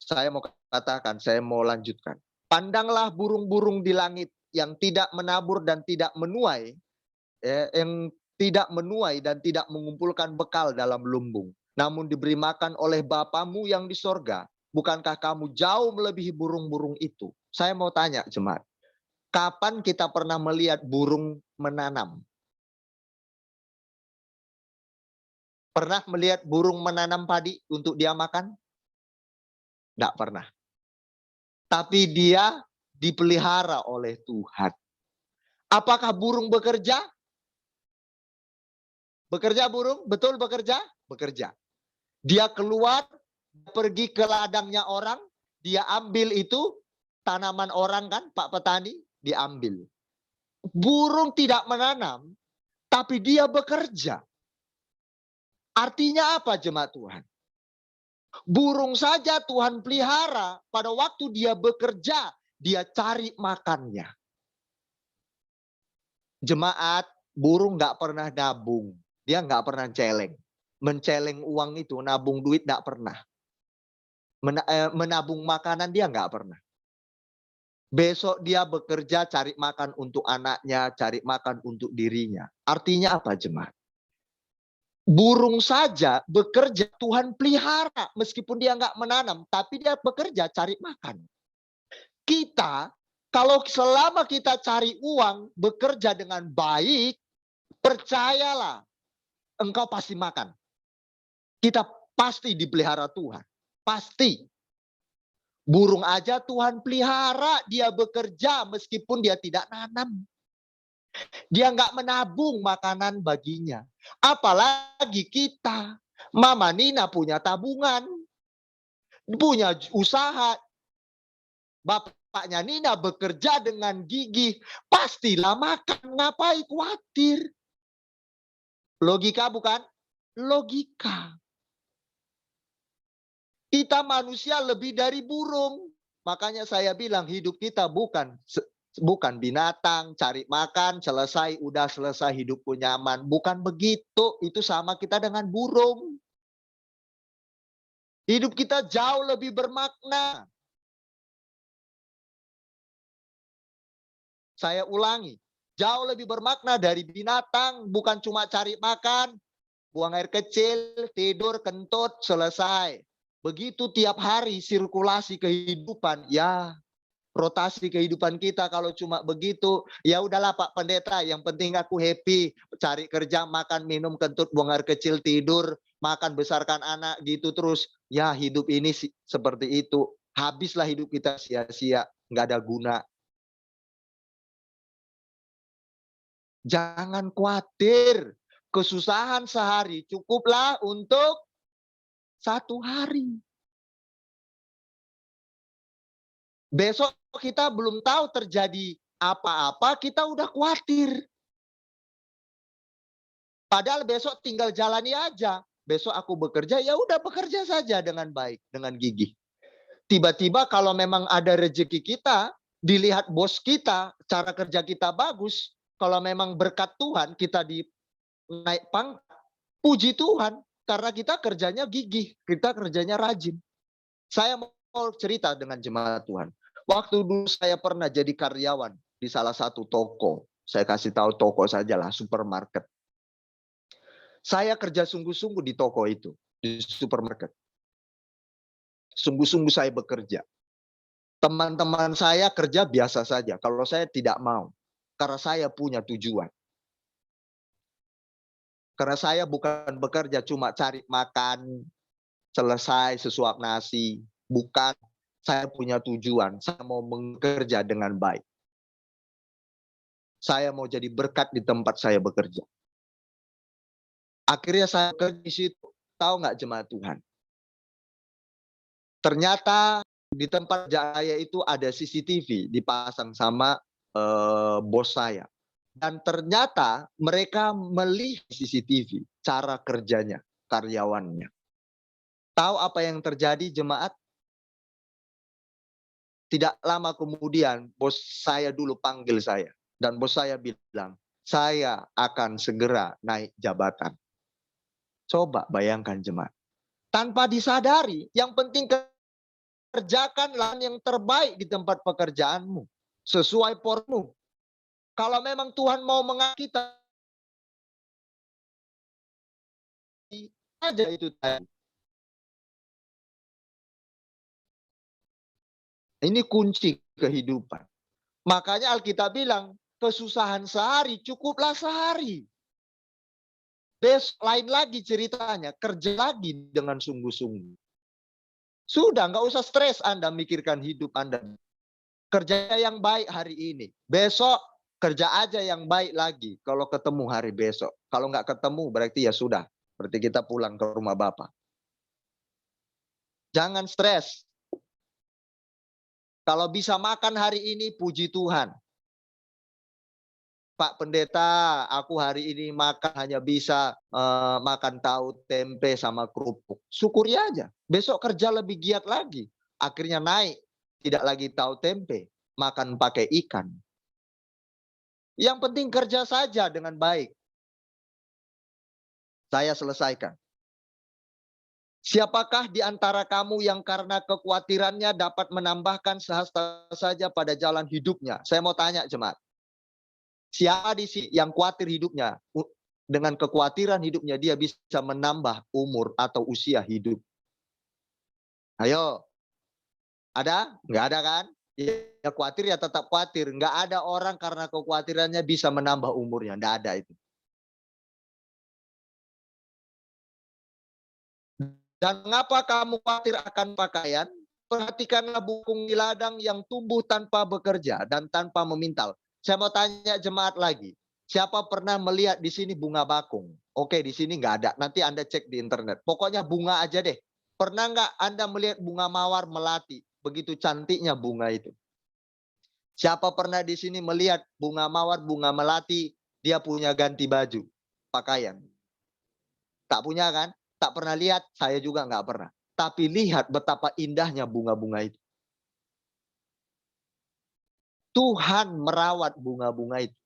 Saya mau katakan, saya mau lanjutkan. Pandanglah burung-burung di langit yang tidak menabur dan tidak menuai, yang tidak menuai dan tidak mengumpulkan bekal dalam lumbung, namun diberi makan oleh Bapamu yang di sorga. Bukankah kamu jauh melebihi burung-burung itu? Saya mau tanya jemaat, kapan kita pernah melihat burung menanam? Pernah melihat burung menanam padi untuk dia makan? Tidak pernah. Tapi dia dipelihara oleh Tuhan. Apakah burung bekerja? Bekerja burung? Betul bekerja? Bekerja. Dia keluar, pergi ke ladangnya orang, dia ambil itu, tanaman orang kan, Pak Petani, diambil. Burung tidak menanam, tapi dia bekerja. Artinya apa jemaat Tuhan? Burung saja Tuhan pelihara, pada waktu dia bekerja, dia cari makannya. Jemaat, burung nggak pernah nabung. Dia nggak pernah celeng. Menceleng uang itu, nabung duit nggak pernah. Menabung makanan dia nggak pernah. Besok dia bekerja cari makan untuk anaknya, cari makan untuk dirinya. Artinya apa jemaat? Burung saja bekerja, Tuhan pelihara. Meskipun dia nggak menanam, tapi dia bekerja cari makan. Kita, kalau selama kita cari uang, bekerja dengan baik, percayalah, engkau pasti makan. Kita pasti dipelihara Tuhan. Pasti. Burung aja Tuhan pelihara, dia bekerja meskipun dia tidak nanam. Dia nggak menabung makanan baginya. Apalagi kita. Mama Nina punya tabungan. Punya usaha. Bapaknya Nina bekerja dengan gigih. Pastilah makan. Ngapain khawatir? Logika bukan? Logika. Kita manusia lebih dari burung. Makanya saya bilang hidup kita bukan binatang, cari makan, selesai, udah selesai, hidupku nyaman. Bukan begitu, itu sama kita dengan burung. Hidup kita jauh lebih bermakna. Saya ulangi, jauh lebih bermakna dari binatang, bukan cuma cari makan, buang air kecil, tidur, kentut, selesai. Begitu tiap hari sirkulasi kehidupan, ya rotasi kehidupan kita kalau cuma begitu, ya udahlah Pak Pendeta, yang penting aku happy, cari kerja, makan, minum, kentut, buang air kecil, tidur, makan, besarkan anak, gitu terus. Ya hidup ini seperti itu. Habislah hidup kita sia-sia, nggak ada guna. Jangan khawatir, kesusahan sehari cukuplah untuk satu hari. Besok kita belum tahu terjadi apa-apa, kita udah khawatir. Padahal besok tinggal jalani aja. Besok aku bekerja, ya udah bekerja saja dengan baik, dengan gigih. Tiba-tiba kalau memang ada rezeki kita, dilihat bos kita, cara kerja kita bagus, kalau memang berkat Tuhan, kita di naik pangkat, puji Tuhan. Karena kita kerjanya gigih, kita kerjanya rajin. Saya mau cerita dengan jemaat Tuhan. Waktu dulu saya pernah jadi karyawan di salah satu toko. Saya kasih tahu toko sajalah, supermarket. Saya kerja sungguh-sungguh di toko itu, di supermarket. Sungguh-sungguh saya bekerja. Teman-teman saya kerja biasa saja. Kalau saya tidak mau. Karena saya punya tujuan. Karena saya bukan bekerja cuma cari makan, selesai sesuap nasi. Bukan, saya punya tujuan. Saya mau bekerja dengan baik. Saya mau jadi berkat di tempat saya bekerja. Akhirnya saya kerja di situ. Tahu nggak jemaat Tuhan? Ternyata di tempat kerja saya itu ada CCTV dipasang sama bos saya. Dan ternyata mereka melihat CCTV cara kerjanya, karyawannya. Tahu apa yang terjadi jemaat? Tidak lama kemudian bos saya dulu panggil saya. Dan bos saya bilang, saya akan segera naik jabatan. Coba bayangkan jemaat. Tanpa disadari, yang penting kerjakanlah yang terbaik di tempat pekerjaanmu. Sesuai pormu. Kalau memang Tuhan mau mengasihi kita, aja itu tadi. Ini kunci kehidupan. Makanya Alkitab bilang, kesusahan sehari cukuplah sehari. Besok lain lagi ceritanya, kerja lagi dengan sungguh-sungguh. Sudah, nggak usah stres Anda mikirkan hidup Anda. Kerja yang baik hari ini. Besok kerja aja yang baik lagi kalau ketemu hari besok. Kalau nggak ketemu berarti ya sudah. Berarti kita pulang ke rumah Bapak. Jangan stres. Kalau bisa makan hari ini, puji Tuhan. Pak Pendeta, aku hari ini makan hanya bisa makan tahu tempe sama kerupuk. Syukuri aja. Besok kerja lebih giat lagi. Akhirnya naik. Tidak lagi tahu tempe. Makan pakai ikan. Yang penting kerja saja dengan baik. Saya selesaikan. Siapakah di antara kamu yang karena kekhawatirannya dapat menambahkan sehasta saja pada jalan hidupnya? Saya mau tanya jemaat. Siapa di sini yang khawatir hidupnya? Dengan kekhawatiran hidupnya dia bisa menambah umur atau usia hidup. Ayo. Ada? Nggak ada kan? Ya khawatir ya tetap khawatir. Nggak ada orang karena kekhawatirannya bisa menambah umurnya. Nggak ada itu. Dan mengapa kamu khawatir akan pakaian? Perhatikanlah bukung di ladang yang tumbuh tanpa bekerja dan tanpa memintal. Saya mau tanya jemaat lagi. Siapa pernah melihat di sini bunga bakung? Oke, di sini nggak ada. Nanti Anda cek di internet. Pokoknya bunga aja deh. Pernah nggak Anda melihat bunga mawar melati? Begitu cantiknya bunga itu. Siapa pernah di sini melihat bunga mawar, bunga melati, dia punya ganti baju, pakaian? Tak punya kan? Tak pernah lihat, saya juga nggak pernah. Tapi lihat betapa indahnya bunga-bunga itu. Tuhan merawat bunga-bunga itu.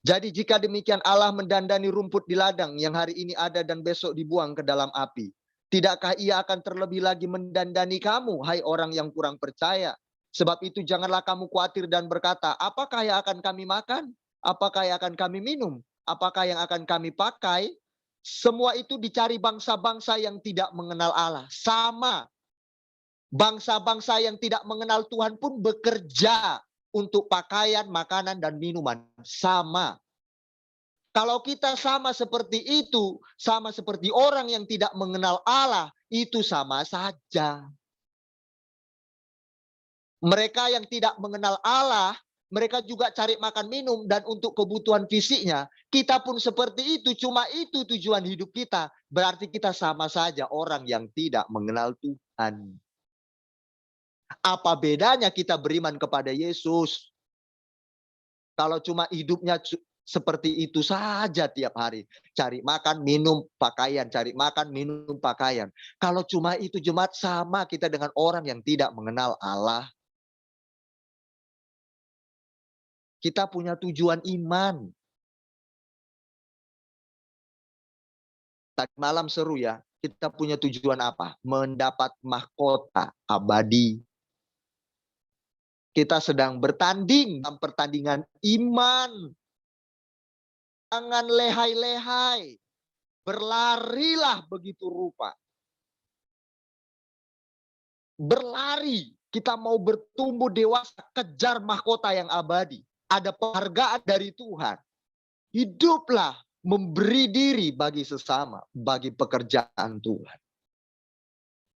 Jadi jika demikian Allah mendandani rumput di ladang yang hari ini ada dan besok dibuang ke dalam api. Tidakkah ia akan terlebih lagi mendandani kamu, hai orang yang kurang percaya? Sebab itu janganlah kamu khawatir dan berkata, apakah yang akan kami makan? Apakah yang akan kami minum? Apakah yang akan kami pakai? Semua itu dicari bangsa-bangsa yang tidak mengenal Allah. Sama. Bangsa-bangsa yang tidak mengenal Tuhan pun bekerja untuk pakaian, makanan, dan minuman. Sama. Kalau kita sama seperti itu, sama seperti orang yang tidak mengenal Allah, itu sama saja. Mereka yang tidak mengenal Allah, mereka juga cari makan minum dan untuk kebutuhan fisiknya. Kita pun seperti itu, cuma itu tujuan hidup kita. Berarti kita sama saja orang yang tidak mengenal Tuhan. Apa bedanya kita beriman kepada Yesus? Kalau cuma hidupnya seperti itu saja tiap hari. Cari makan, minum, pakaian. Cari makan, minum, pakaian. Kalau cuma itu jemaat sama kita dengan orang yang tidak mengenal Allah. Kita punya tujuan iman. Tadi malam seru ya. Kita punya tujuan apa? Mendapat mahkota abadi. Kita sedang bertanding dalam pertandingan iman. Jangan lehai-lehai. Berlarilah begitu rupa. Berlari. Kita mau bertumbuh dewasa. Kejar mahkota yang abadi. Ada penghargaan dari Tuhan. Hiduplah memberi diri bagi sesama, bagi pekerjaan Tuhan.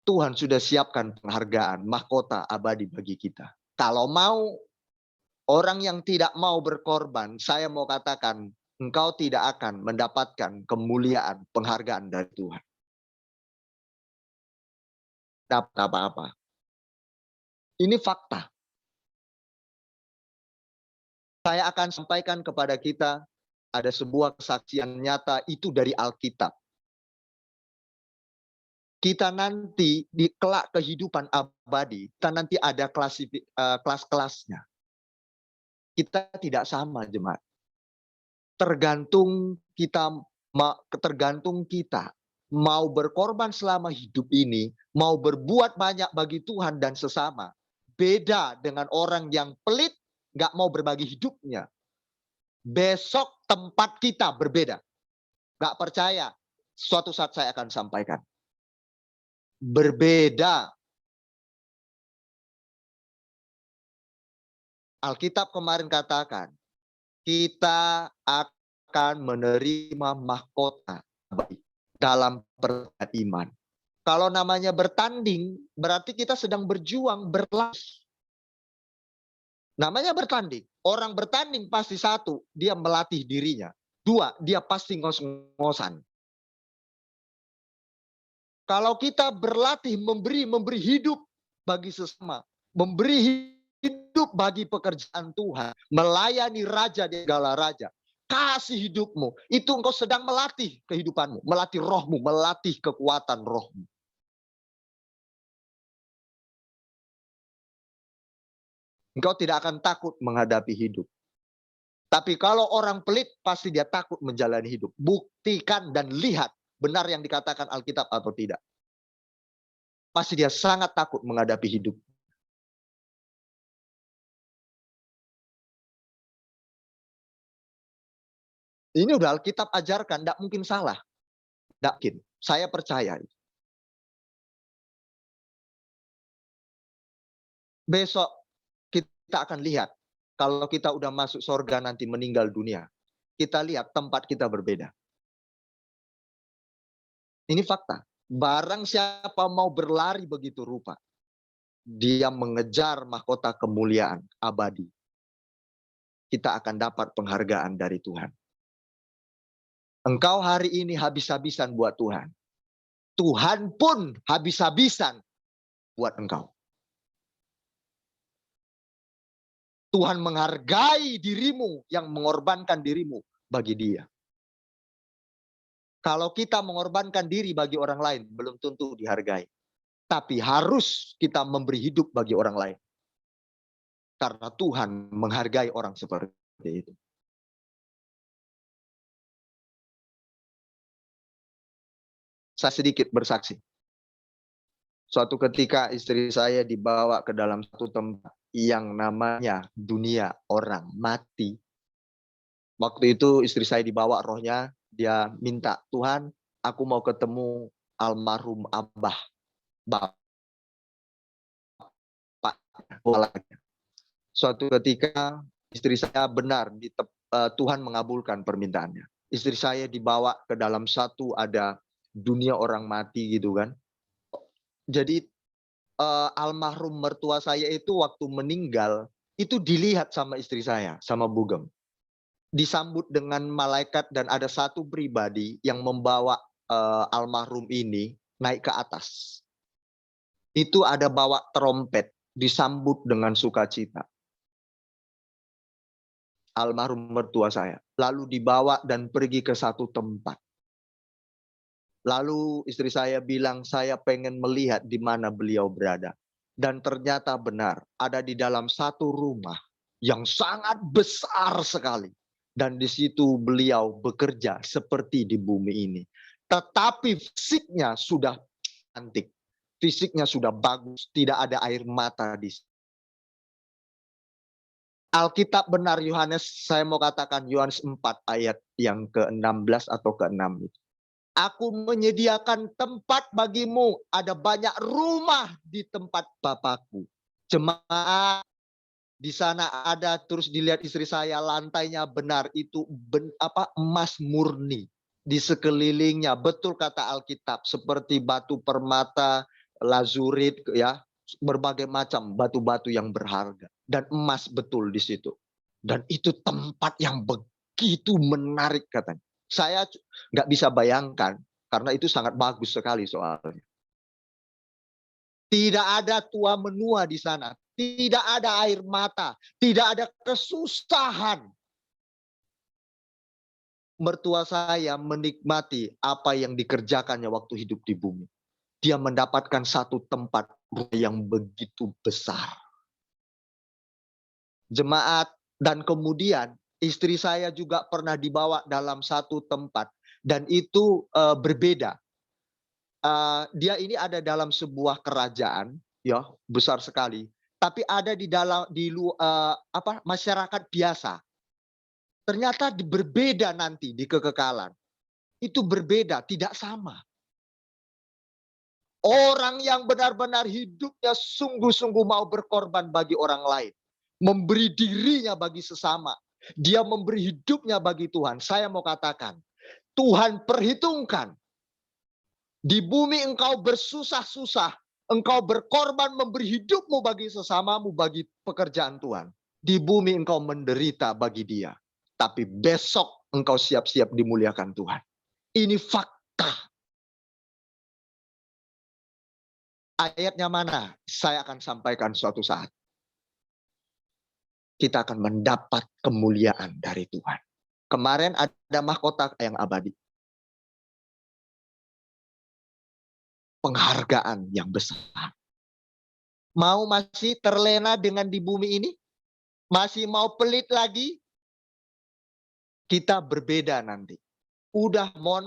Tuhan sudah siapkan penghargaan, mahkota abadi bagi kita. Kalau mau orang yang tidak mau berkorban, saya mau katakan, engkau tidak akan mendapatkan kemuliaan, penghargaan dari Tuhan. Dapat apa-apa. Ini fakta. Saya akan sampaikan kepada kita, ada sebuah kesaksian nyata itu dari Alkitab. Kita nanti di kelak kehidupan abadi, kita nanti ada kelas-kelasnya. Kita tidak sama, jemaat. Tergantung kita mau berkorban selama hidup ini, mau berbuat banyak bagi Tuhan dan sesama. Beda dengan orang yang pelit, nggak mau berbagi hidupnya. Besok tempat kita berbeda. Nggak percaya, suatu saat saya akan sampaikan. Berbeda. Alkitab kemarin katakan, kita akan menerima mahkota dalam pertandingan iman. Kalau namanya bertanding, berarti kita sedang berjuang, berlatih. Namanya bertanding. Orang bertanding pasti satu, dia melatih dirinya. Dua, dia pasti ngos-ngosan. Kalau kita berlatih memberi hidup bagi sesama, memberi hidup bagi pekerjaan Tuhan, melayani raja di segala raja, kasih hidupmu, itu engkau sedang melatih kehidupanmu, melatih rohmu, melatih kekuatan rohmu. Engkau tidak akan takut menghadapi hidup. Tapi kalau orang pelit, pasti dia takut menjalani hidup. Buktikan dan lihat benar yang dikatakan Alkitab atau tidak. Pasti dia sangat takut menghadapi hidup. Ini udah Alkitab ajarkan, tidak mungkin salah. Tidak mungkin. Saya percaya. Besok kita akan lihat. Kalau kita udah masuk surga nanti meninggal dunia. Kita lihat tempat kita berbeda. Ini fakta. Barang siapa mau berlari begitu rupa, dia mengejar mahkota kemuliaan abadi. Kita akan dapat penghargaan dari Tuhan. Engkau hari ini habis-habisan buat Tuhan. Tuhan pun habis-habisan buat engkau. Tuhan menghargai dirimu yang mengorbankan dirimu bagi Dia. Kalau kita mengorbankan diri bagi orang lain, belum tentu dihargai. Tapi harus kita memberi hidup bagi orang lain. Karena Tuhan menghargai orang seperti itu. Saya sedikit bersaksi. Suatu ketika istri saya dibawa ke dalam satu tempat yang namanya dunia orang mati. Waktu itu istri saya dibawa rohnya, dia minta, Tuhan, aku mau ketemu almarhum Abah. Bapak. Suatu ketika istri saya benar, Tuhan mengabulkan permintaannya. Istri saya dibawa ke dalam satu ada dunia orang mati gitu kan. Jadi almarhum mertua saya itu waktu meninggal, itu dilihat sama istri saya, sama Bugem. Disambut dengan malaikat dan ada satu pribadi yang membawa almarhum ini naik ke atas. Itu ada bawa trompet, disambut dengan sukacita. Almarhum mertua saya. Lalu dibawa dan pergi ke satu tempat. Lalu istri saya bilang, saya pengen melihat di mana beliau berada. Dan ternyata benar, ada di dalam satu rumah yang sangat besar sekali. Dan di situ beliau bekerja seperti di bumi ini. Tetapi fisiknya sudah cantik. Fisiknya sudah bagus, tidak ada air mata di situ. Alkitab benar Yohanes, saya mau katakan Yohanes 4 ayat yang ke-16 atau ke-6 itu. Aku menyediakan tempat bagimu. Ada banyak rumah di tempat Bapakku. Jemaat, Di sana ada, terus dilihat istri saya, lantainya benar itu emas murni. Di sekelilingnya, betul kata Alkitab, seperti batu permata, lazurit, ya, berbagai macam batu-batu yang berharga. Dan emas betul di situ. Dan itu tempat yang begitu menarik katanya. Saya nggak bisa bayangkan, karena itu sangat bagus sekali soalnya. Tidak ada tua menua di sana. Tidak ada air mata. Tidak ada kesusahan. Mertua saya menikmati apa yang dikerjakannya waktu hidup di bumi. Dia mendapatkan satu tempat yang begitu besar. Jemaat, dan kemudian istri saya juga pernah dibawa dalam satu tempat. Dan itu berbeda. Dia ini ada dalam sebuah kerajaan, ya, besar sekali. Tapi ada masyarakat biasa. Ternyata berbeda nanti di kekekalan. Itu berbeda, tidak sama. Orang yang benar-benar hidupnya sungguh-sungguh mau berkorban bagi orang lain. Memberi dirinya bagi sesama. Dia memberi hidupnya bagi Tuhan. Saya mau katakan, Tuhan perhitungkan. Di bumi engkau bersusah-susah. Engkau berkorban memberi hidupmu bagi sesamamu, bagi pekerjaan Tuhan. Di bumi engkau menderita bagi dia. Tapi besok engkau siap-siap dimuliakan Tuhan. Ini fakta. Ayatnya mana? Saya akan sampaikan suatu saat. Kita akan mendapat kemuliaan dari Tuhan. Kemarin ada mahkota yang abadi. Penghargaan yang besar. Mau masih terlena dengan di bumi ini? Masih mau pelit lagi? Kita berbeda nanti. Udah, mohon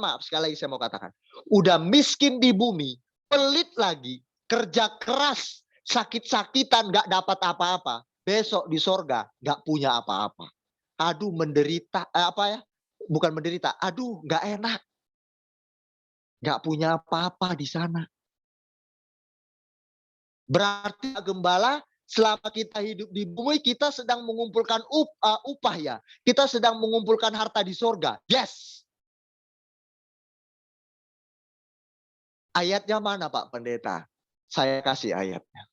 maaf sekali lagi saya mau katakan. Udah miskin di bumi, pelit lagi, kerja keras, sakit-sakitan, gak dapat apa-apa. Besok di sorga gak punya apa-apa. Aduh menderita, bukan menderita, aduh gak enak. Gak punya apa-apa di sana. Berarti gembala, selama kita hidup di bumi, kita sedang mengumpulkan upah ya. Kita sedang mengumpulkan harta di sorga. Yes. Ayatnya mana Pak Pendeta? Saya kasih ayatnya.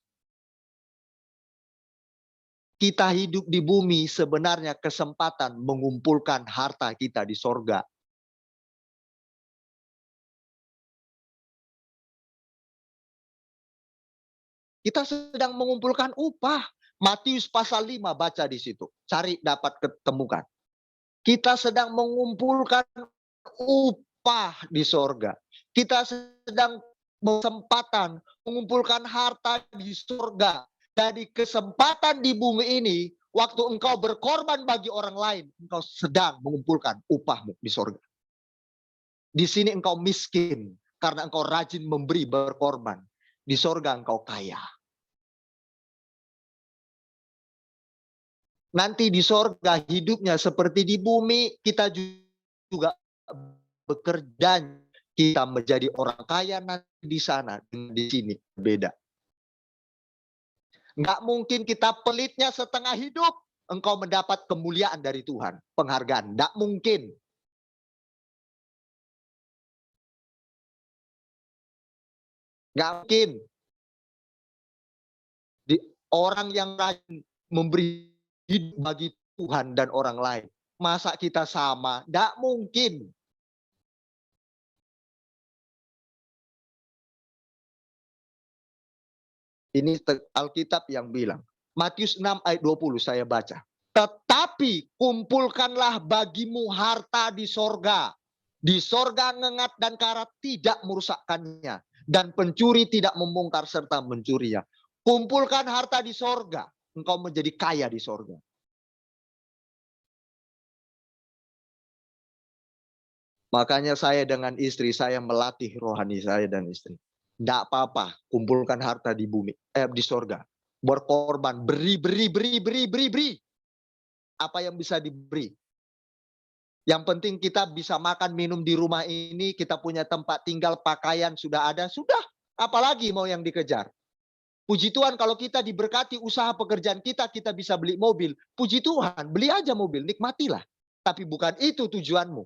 Kita hidup di bumi sebenarnya kesempatan mengumpulkan harta kita di sorga. Kita sedang mengumpulkan upah. Matius pasal 5 baca di situ. Cari dapat ketemukan. Kita sedang mengumpulkan upah di sorga. Kita sedang kesempatan mengumpulkan harta di sorga. Dari kesempatan di bumi ini, waktu engkau berkorban bagi orang lain, engkau sedang mengumpulkan upahmu di sorga. Di sini engkau miskin karena engkau rajin memberi berkorban. Di sorga engkau kaya. Nanti di sorga hidupnya seperti di bumi, kita juga bekerja, kita menjadi orang kaya nanti di sana, di sini beda. Nggak mungkin kita pelitnya setengah hidup, engkau mendapat kemuliaan dari Tuhan, penghargaan. Nggak mungkin. Nggak mungkin. Orang yang rajin memberi hidup bagi Tuhan dan orang lain. Masa kita sama? Nggak mungkin. Ini Alkitab yang bilang. Matius 6 ayat 20 saya baca. Tetapi kumpulkanlah bagimu harta di sorga. Di sorga ngengat dan karat tidak merusakkannya. Dan pencuri tidak membongkar serta mencurinya. Kumpulkan harta di sorga. Engkau menjadi kaya di sorga. Makanya saya dengan istri saya melatih rohani saya dan istri. Tidak apa-apa, kumpulkan harta di bumi, di sorga. Berkorban, beri. Apa yang bisa diberi? Yang penting kita bisa makan, minum di rumah ini, kita punya tempat tinggal, pakaian sudah ada, sudah. Apalagi mau yang dikejar? Puji Tuhan kalau kita diberkati usaha pekerjaan kita, kita bisa beli mobil. Puji Tuhan, beli aja mobil, nikmatilah. Tapi bukan itu tujuanmu.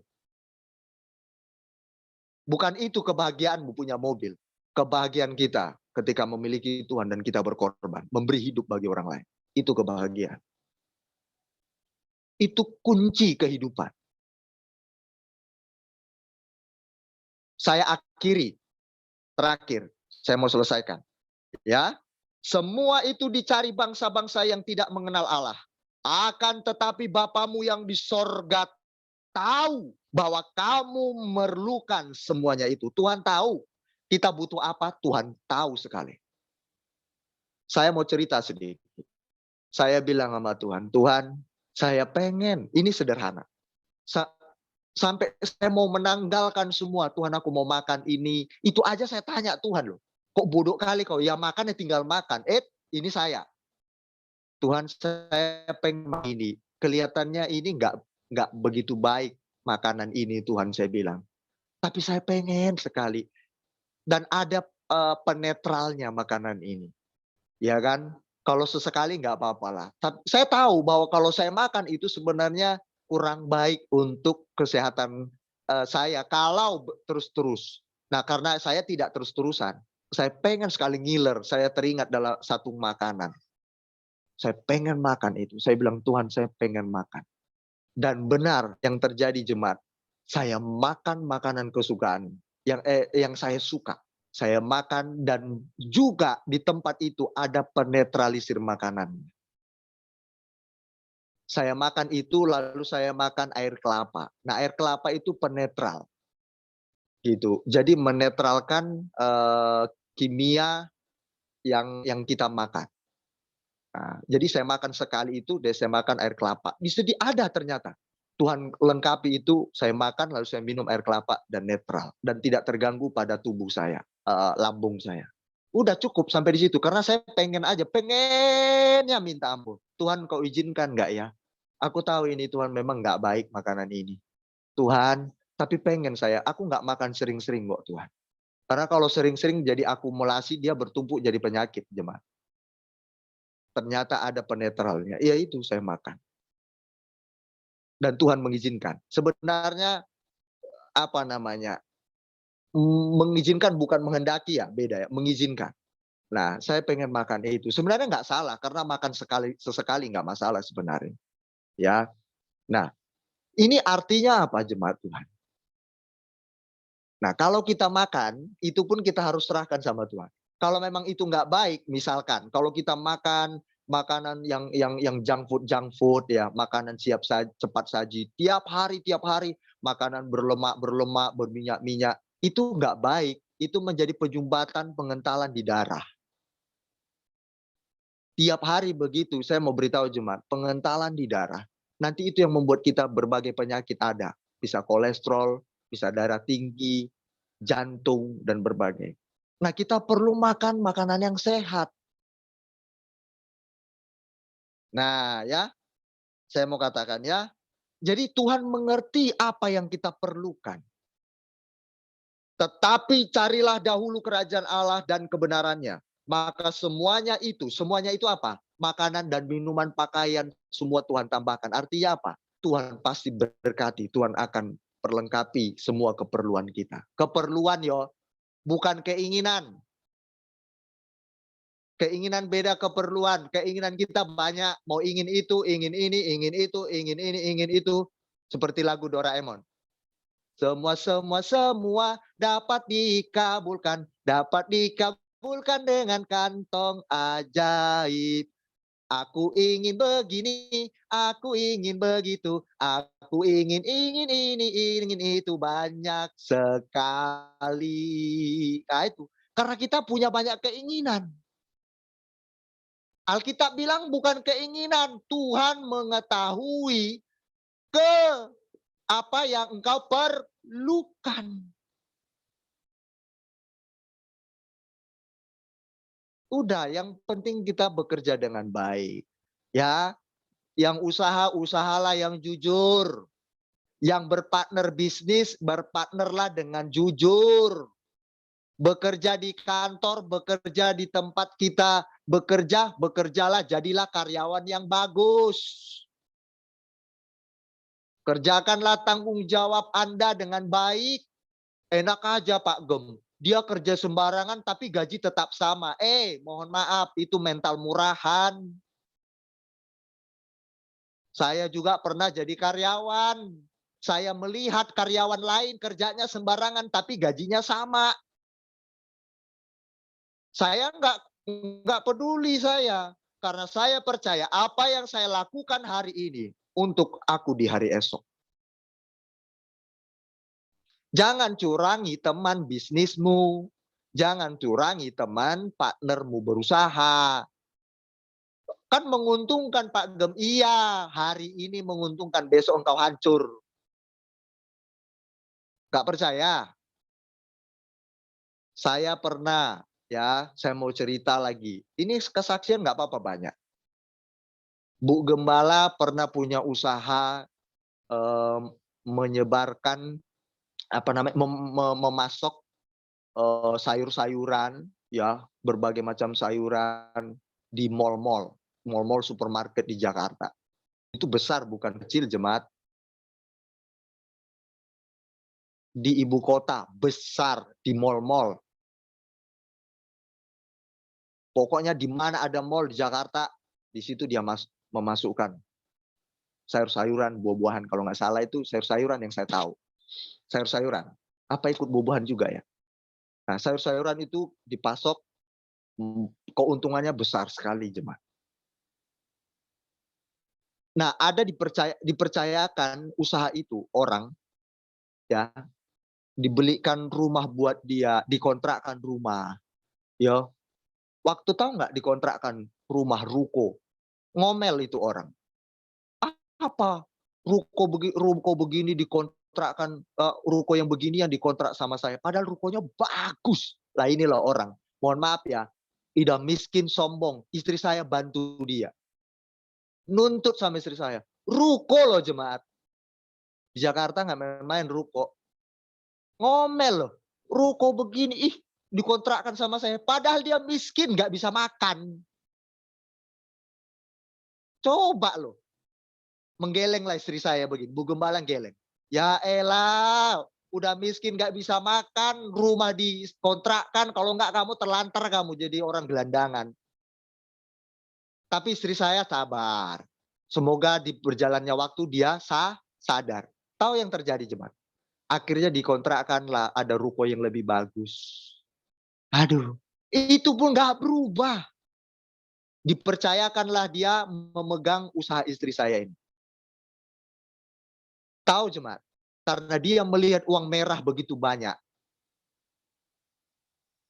Bukan itu kebahagiaanmu punya mobil. Kebahagiaan kita ketika memiliki Tuhan dan kita berkorban. Memberi hidup bagi orang lain. Itu kebahagiaan. Itu kunci kehidupan. Saya akhiri. Terakhir, saya mau selesaikan. Ya, semua itu dicari bangsa-bangsa yang tidak mengenal Allah. Akan tetapi Bapamu yang di sorga tahu bahwa kamu memerlukan semuanya itu. Tuhan tahu kita butuh apa, Tuhan tahu sekali. Saya mau cerita sedikit. Saya bilang sama Tuhan, Tuhan, saya pengen, ini sederhana. Sampai saya mau menanggalkan semua, Tuhan aku mau makan ini. Itu aja saya tanya Tuhan loh. Kok bodoh kali kau, ya makan ya tinggal makan. Ini saya. Tuhan saya pengen ini. Kelihatannya ini nggak begitu baik makanan ini Tuhan saya bilang. Tapi saya pengen sekali. Dan ada penetralnya makanan ini. Ya kan? Kalau sesekali nggak apa-apa lah. Tapi saya tahu bahwa kalau saya makan itu sebenarnya kurang baik untuk kesehatan saya kalau terus-terus. Nah, karena saya tidak terus-terusan, saya pengen sekali ngiler. Saya teringat dalam satu makanan. Saya pengen makan itu. Saya bilang, Tuhan, saya pengen makan. Dan benar yang terjadi jemaat. Saya makan makanan kesukaan yang saya suka. Saya makan dan juga di tempat itu ada penetralisir makanan. Saya makan itu lalu saya makan air kelapa. Nah, air kelapa itu penetral. Gitu. Jadi menetralkan kimia yang kita makan. Nah, jadi saya makan sekali itu, dan saya makan air kelapa. Di sini ada ternyata. Tuhan lengkapi itu, saya makan lalu saya minum air kelapa dan netral. Dan tidak terganggu pada tubuh saya, lambung saya. Udah cukup sampai di situ. Karena saya pengen aja, pengennya minta ampun. Tuhan kau izinkan nggak ya? Aku tahu ini Tuhan memang nggak baik makanan ini. Tuhan, tapi pengen saya, aku nggak makan sering-sering kok Tuhan. Karena kalau sering-sering jadi akumulasi, dia bertumpuk jadi penyakit jemaat. Ternyata ada penetralnya. Iya itu saya makan. Dan Tuhan mengizinkan. Sebenarnya apa namanya? Mengizinkan bukan menghendaki ya, beda ya. Mengizinkan. Nah, saya pengen makan itu. Sebenarnya nggak salah karena makan sesekali nggak masalah sebenarnya. Ya. Nah, ini artinya apa jemaat Tuhan? Nah, kalau kita makan, itu pun kita harus serahkan sama Tuhan. Kalau memang itu nggak baik, misalkan, kalau kita makan makanan yang junk food ya, makanan siap saji, cepat saji, tiap hari makanan berlemak, berminyak-minyak, itu nggak baik. Itu menjadi penyumbatan pengentalan di darah. Tiap hari begitu, saya mau beritahu jemaat, pengentalan di darah. Nanti itu yang membuat kita berbagai penyakit ada. Bisa kolesterol, bisa darah tinggi, jantung, dan berbagai. Nah, kita perlu makan makanan yang sehat. Nah, ya, saya mau katakan ya, jadi Tuhan mengerti apa yang kita perlukan. Tetapi carilah dahulu kerajaan Allah dan kebenarannya. Maka semuanya itu apa? Makanan dan minuman, pakaian, semua Tuhan tambahkan. Artinya apa? Tuhan pasti berkati, Tuhan akan perlengkapi semua keperluan kita. Keperluan bukan keinginan. Keinginan beda keperluan. Keinginan kita banyak. Mau ingin itu, ingin ini, ingin itu, ingin ini, ingin itu. Seperti lagu Doraemon. Semua dapat dikabulkan. Dapat dikabulkan dengan kantong ajaib. Aku ingin begini, aku ingin begitu, aku ingin ini, ingin itu, banyak sekali. Nah itu, karena kita punya banyak keinginan. Alkitab bilang bukan keinginan, Tuhan mengetahui apa yang engkau perlukan. Udah, yang penting kita bekerja dengan baik. Ya, yang usahalah yang jujur. Yang berpartner bisnis, berpartnerlah dengan jujur. Bekerja di kantor, bekerja di tempat kita bekerja, bekerjalah, jadilah karyawan yang bagus. Kerjakanlah tanggung jawab Anda dengan baik. Enak aja Pak Gem. Dia kerja sembarangan tapi gaji tetap sama. Mohon maaf, itu mental murahan. Saya juga pernah jadi karyawan. Saya melihat karyawan lain kerjanya sembarangan tapi gajinya sama. Saya nggak peduli saya. Karena saya percaya apa yang saya lakukan hari ini untuk aku di hari esok. Jangan curangi teman bisnismu. Jangan curangi teman partnermu berusaha. Kan menguntungkan Pak Gem. Iya, hari ini menguntungkan, besok engkau hancur. Gak percaya? Saya pernah, saya mau cerita lagi. Ini kesaksian gak apa-apa banyak. Bu Gembala pernah punya usaha menyebarkan, memasok sayur-sayuran, berbagai macam sayuran di mall-mall supermarket di Jakarta. Itu besar, bukan kecil jemaat. Di ibu kota, besar, di mall-mall. Pokoknya di mana ada mall di Jakarta, di situ dia memasukkan sayur-sayuran, buah-buahan. Kalau nggak salah itu sayur-sayuran yang saya tahu. Sayur-sayuran. Apa ikut buah-buahan juga ya? Nah, sayur-sayuran itu dipasok, keuntungannya besar sekali jemaat. Nah, ada dipercayakan usaha itu orang, dibelikan rumah buat dia, dikontrakkan rumah, Waktu tahu nggak dikontrakkan rumah ruko, ngomel itu orang. Apa ruko begini dikontrakkan, ruko yang begini yang dikontrak sama saya, padahal rukonya bagus. Lah inilah orang, mohon maaf ya, udah miskin sombong, istri saya bantu dia. Nuntut sama istri saya. Ruko loh jemaat. Di Jakarta nggak main ruko. Ngomel loh. Ruko begini, dikontrakkan sama saya. Padahal dia miskin, nggak bisa makan. Coba loh. Menggeleng lah istri saya begini. Bu Gembala geleng. Ya elah, udah miskin nggak bisa makan, rumah dikontrakkan. Kalau nggak kamu terlantar kamu jadi orang gelandangan. Tapi istri saya sabar. Semoga di berjalannya waktu dia sadar. Tahu yang terjadi jemaat? Akhirnya dikontrakkanlah ada ruko yang lebih bagus. Aduh, itu pun nggak berubah. Dipercayakanlah dia memegang usaha istri saya ini. Tahu jemaat? Karena dia melihat uang merah begitu banyak.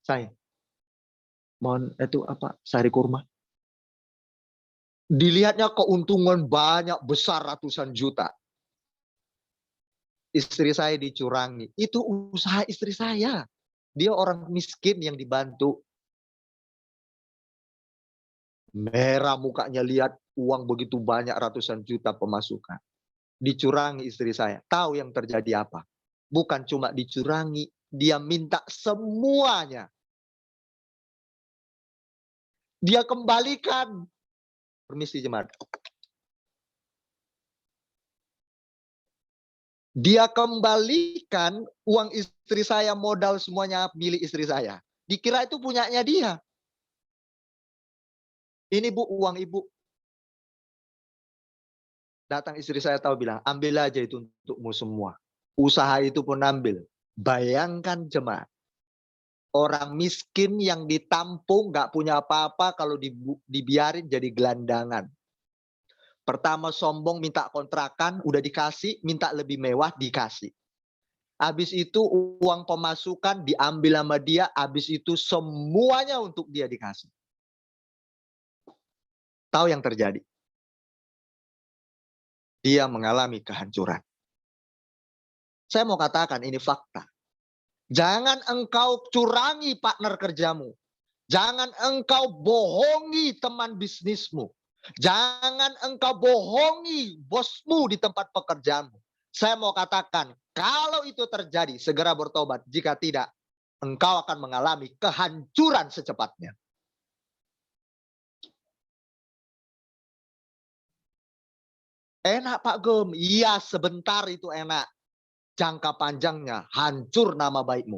Saya, mohon itu apa? Sari kurma. Dilihatnya keuntungan banyak, besar ratusan juta. Istri saya dicurangi. Itu usaha istri saya. Dia orang miskin yang dibantu. Merah mukanya, lihat uang begitu banyak, ratusan juta pemasukan. Dicurangi istri saya. Tahu yang terjadi apa? Bukan cuma dicurangi, dia minta semuanya. Dia kembalikan. Permisi jemaat. Dia kembalikan uang istri saya, modal semuanya milik istri saya. Dikira itu punyanya dia. Ini Bu, uang ibu. Datang istri saya tahu bilang, ambil aja itu untukmu semua. Usaha itu pun ambil. Bayangkan jemaat. Orang miskin yang ditampung, gak punya apa-apa, kalau dibiarin jadi gelandangan. Pertama sombong minta kontrakan, udah dikasih, minta lebih mewah, dikasih. Habis itu uang pemasukan diambil sama dia, habis itu semuanya untuk dia dikasih. Tahu yang terjadi? Dia mengalami kehancuran. Saya mau katakan ini fakta. Jangan engkau curangi partner kerjamu. Jangan engkau bohongi teman bisnismu. Jangan engkau bohongi bosmu di tempat pekerjaanmu. Saya mau katakan, kalau itu terjadi, segera bertobat. Jika tidak, engkau akan mengalami kehancuran secepatnya. Enak Pak Gem, iya sebentar itu enak. Jangka panjangnya hancur nama baikmu.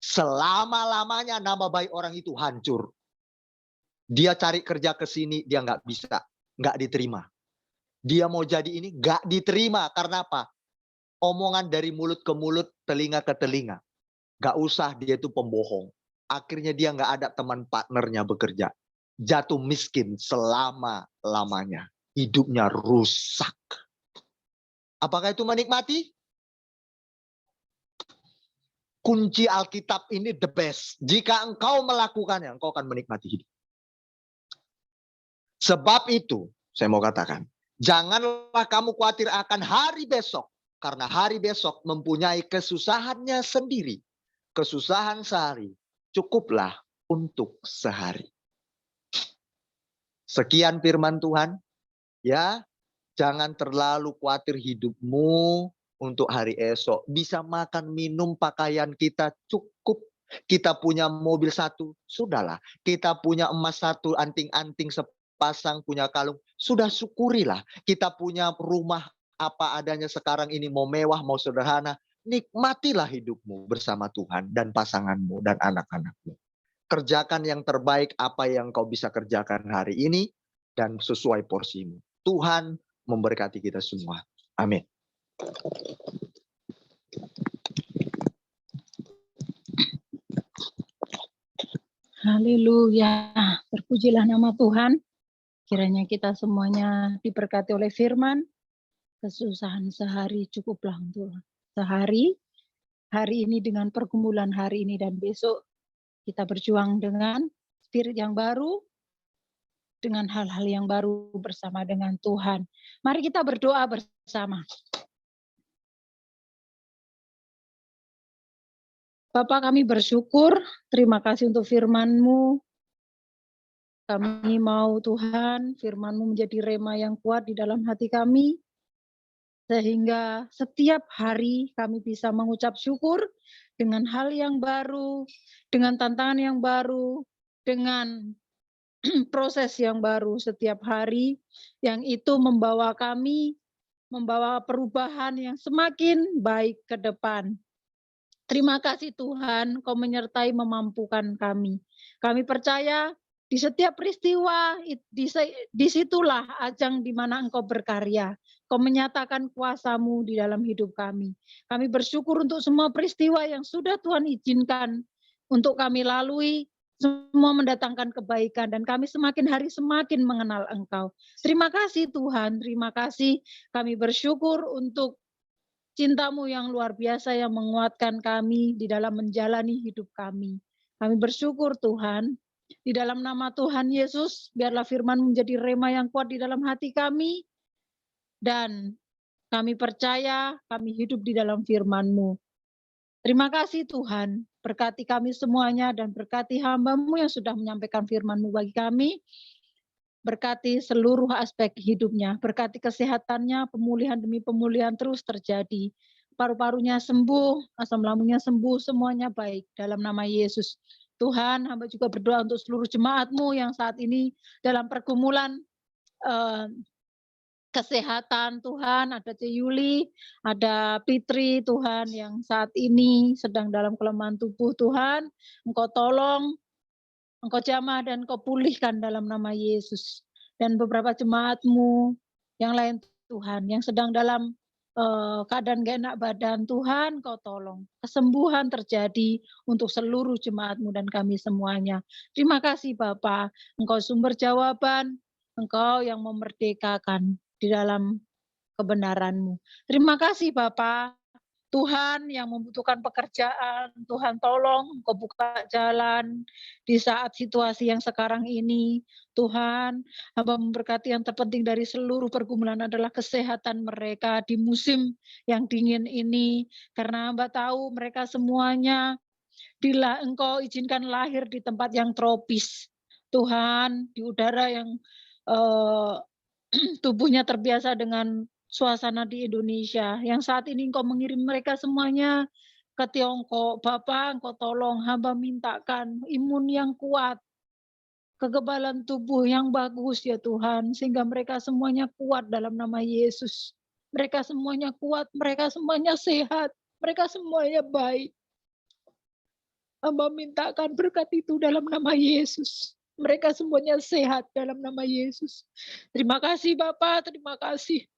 Selama-lamanya nama baik orang itu hancur. Dia cari kerja ke sini, dia nggak bisa. Nggak diterima. Dia mau jadi ini, nggak diterima. Karena apa? Omongan dari mulut ke mulut, telinga ke telinga. Nggak usah, dia itu pembohong. Akhirnya dia nggak ada teman partnernya bekerja. Jatuh miskin selama-lamanya. Hidupnya rusak. Apakah itu menikmati? Kunci Alkitab ini the best. Jika engkau melakukannya, engkau akan menikmati hidup. Sebab itu, saya mau katakan, janganlah kamu khawatir akan hari besok. Karena hari besok mempunyai kesusahannya sendiri. Kesusahan sehari, cukuplah untuk sehari. Sekian firman Tuhan. Ya, jangan terlalu khawatir hidupmu untuk hari esok. Bisa makan, minum, pakaian kita cukup. Kita punya mobil satu, sudahlah. Kita punya emas satu, anting-anting sepasang, punya kalung. Sudah syukurilah. Kita punya rumah apa adanya sekarang ini, mau mewah, mau sederhana. Nikmatilah hidupmu bersama Tuhan dan pasanganmu dan anak-anakmu. Kerjakan yang terbaik apa yang kau bisa kerjakan hari ini dan sesuai porsimu. Tuhan memberkati kita semua. Amin.
Haleluya. Terpujilah nama Tuhan. Kiranya kita semuanya diberkati oleh firman. Kesusahan sehari cukuplah untuk sehari. Hari ini dengan pergumulan hari ini dan besok kita berjuang dengan spirit yang baru, dengan hal-hal yang baru bersama dengan Tuhan. Mari kita berdoa bersama. Bapa, kami bersyukur, terima kasih untuk firman-Mu. Kami mau Tuhan, firman-Mu menjadi rema yang kuat di dalam hati kami, sehingga setiap hari kami bisa mengucap syukur dengan hal yang baru, dengan tantangan yang baru, dengan proses yang baru setiap hari, yang itu membawa kami, membawa perubahan yang semakin baik ke depan. Terima kasih Tuhan, Kau menyertai memampukan kami. Kami percaya di setiap peristiwa, disitulah ajang di mana Engkau berkarya. Kau menyatakan kuasa-Mu di dalam hidup kami. Kami bersyukur untuk semua peristiwa yang sudah Tuhan izinkan untuk kami lalui, semua mendatangkan kebaikan, dan kami semakin hari semakin mengenal Engkau. Terima kasih Tuhan, terima kasih. Kami bersyukur untuk Cinta-Mu yang luar biasa yang menguatkan kami di dalam menjalani hidup kami. Kami bersyukur Tuhan, di dalam nama Tuhan Yesus, biarlah firman menjadi rema yang kuat di dalam hati kami, dan kami percaya kami hidup di dalam firman-Mu. Terima kasih Tuhan, berkati kami semuanya dan berkati hamba-Mu yang sudah menyampaikan firman-Mu bagi kami. Berkati seluruh aspek hidupnya, berkati kesehatannya, pemulihan demi pemulihan terus terjadi. Paru-parunya sembuh, asam lambungnya sembuh, semuanya baik dalam nama Yesus. Tuhan, hamba juga berdoa untuk seluruh jemaat-Mu yang saat ini dalam pergumulan kesehatan Tuhan, ada Yuli, ada Fitri Tuhan yang saat ini sedang dalam kelemahan tubuh Tuhan, Engkau tolong, Engkau jamah dan Engkau pulihkan dalam nama Yesus. Dan beberapa jemaat-Mu yang lain Tuhan, yang sedang dalam keadaan gak enak badan, Tuhan Kau tolong. Kesembuhan terjadi untuk seluruh jemaat-Mu dan kami semuanya. Terima kasih Bapa, Engkau sumber jawaban, Engkau yang memerdekakan di dalam kebenaran-Mu. Terima kasih Bapa. Tuhan yang membutuhkan pekerjaan, Tuhan tolong Engkau buka jalan di saat situasi yang sekarang ini. Tuhan, hamba memberkati yang terpenting dari seluruh pergumulan adalah kesehatan mereka di musim yang dingin ini. Karena hamba tahu mereka semuanya bila Engkau izinkan lahir di tempat yang tropis. Tuhan, di udara yang tubuhnya terbiasa dengan suasana di Indonesia, yang saat ini Engkau mengirim mereka semuanya ke Tiongkok. Bapak, Engkau tolong hamba mintakan imun yang kuat, kekebalan tubuh yang bagus ya Tuhan, sehingga mereka semuanya kuat dalam nama Yesus. Mereka semuanya kuat, mereka semuanya sehat, mereka semuanya baik. Hamba mintakan berkat itu dalam nama Yesus. Mereka semuanya sehat dalam nama Yesus. Terima kasih Bapak, terima kasih.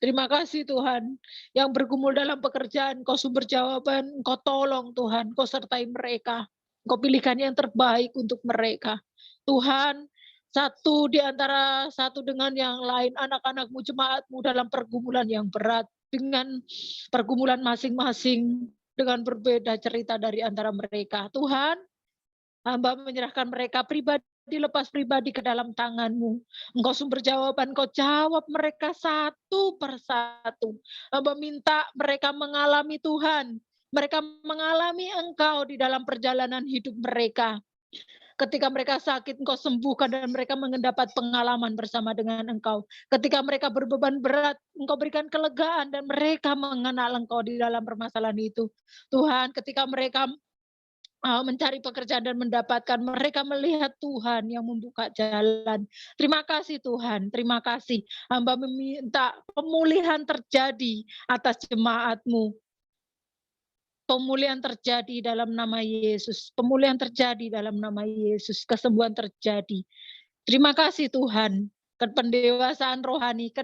Terima kasih Tuhan, yang bergumul dalam pekerjaan, Engkau sumber jawaban, Engkau tolong Tuhan, Engkau sertai mereka. Engkau pilihkan yang terbaik untuk mereka. Tuhan, satu dengan yang lain, anak-anak-Mu, jemaat-Mu dalam pergumulan yang berat, dengan pergumulan masing-masing, dengan berbeda cerita dari antara mereka. Tuhan, hamba menyerahkan mereka pribadi, lepas pribadi ke dalam tangan-Mu. Engkau sumber jawaban, Engkau jawab mereka satu persatu. Hamba minta mereka mengalami Tuhan. Mereka mengalami Engkau di dalam perjalanan hidup mereka. Ketika mereka sakit, Engkau sembuhkan dan mereka mendapat pengalaman bersama dengan Engkau. Ketika mereka berbeban berat, Engkau berikan kelegaan dan mereka mengenal Engkau di dalam permasalahan itu. Tuhan, ketika mereka mencari pekerjaan dan mendapatkan, mereka melihat Tuhan yang membuka jalan. Terima kasih Tuhan, terima kasih. Hamba meminta pemulihan terjadi atas jemaat-Mu. Pemulihan terjadi dalam nama Yesus. Pemulihan terjadi dalam nama Yesus. Kesembuhan terjadi. Terima kasih Tuhan. Kedewasaan rohani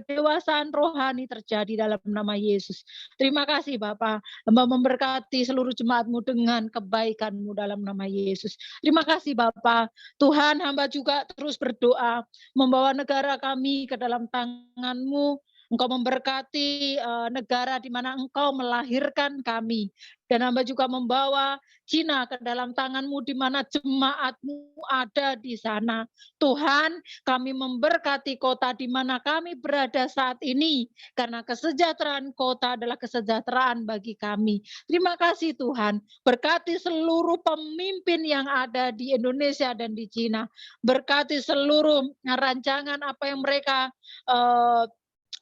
terjadi dalam nama Yesus. Terima kasih Bapa. Hamba memberkati seluruh jemaat-Mu dengan kebaikan-Mu dalam nama Yesus. Terima kasih Bapa. Tuhan, hamba juga terus berdoa membawa negara kami ke dalam tangan-Mu. Engkau memberkati negara di mana Engkau melahirkan kami. Dan hamba juga membawa Cina ke dalam tangan-Mu di mana jemaat-Mu ada di sana. Tuhan, kami memberkati kota di mana kami berada saat ini, karena kesejahteraan kota adalah kesejahteraan bagi kami. Terima kasih Tuhan, berkati seluruh pemimpin yang ada di Indonesia dan di Cina. Berkati seluruh rancangan apa yang mereka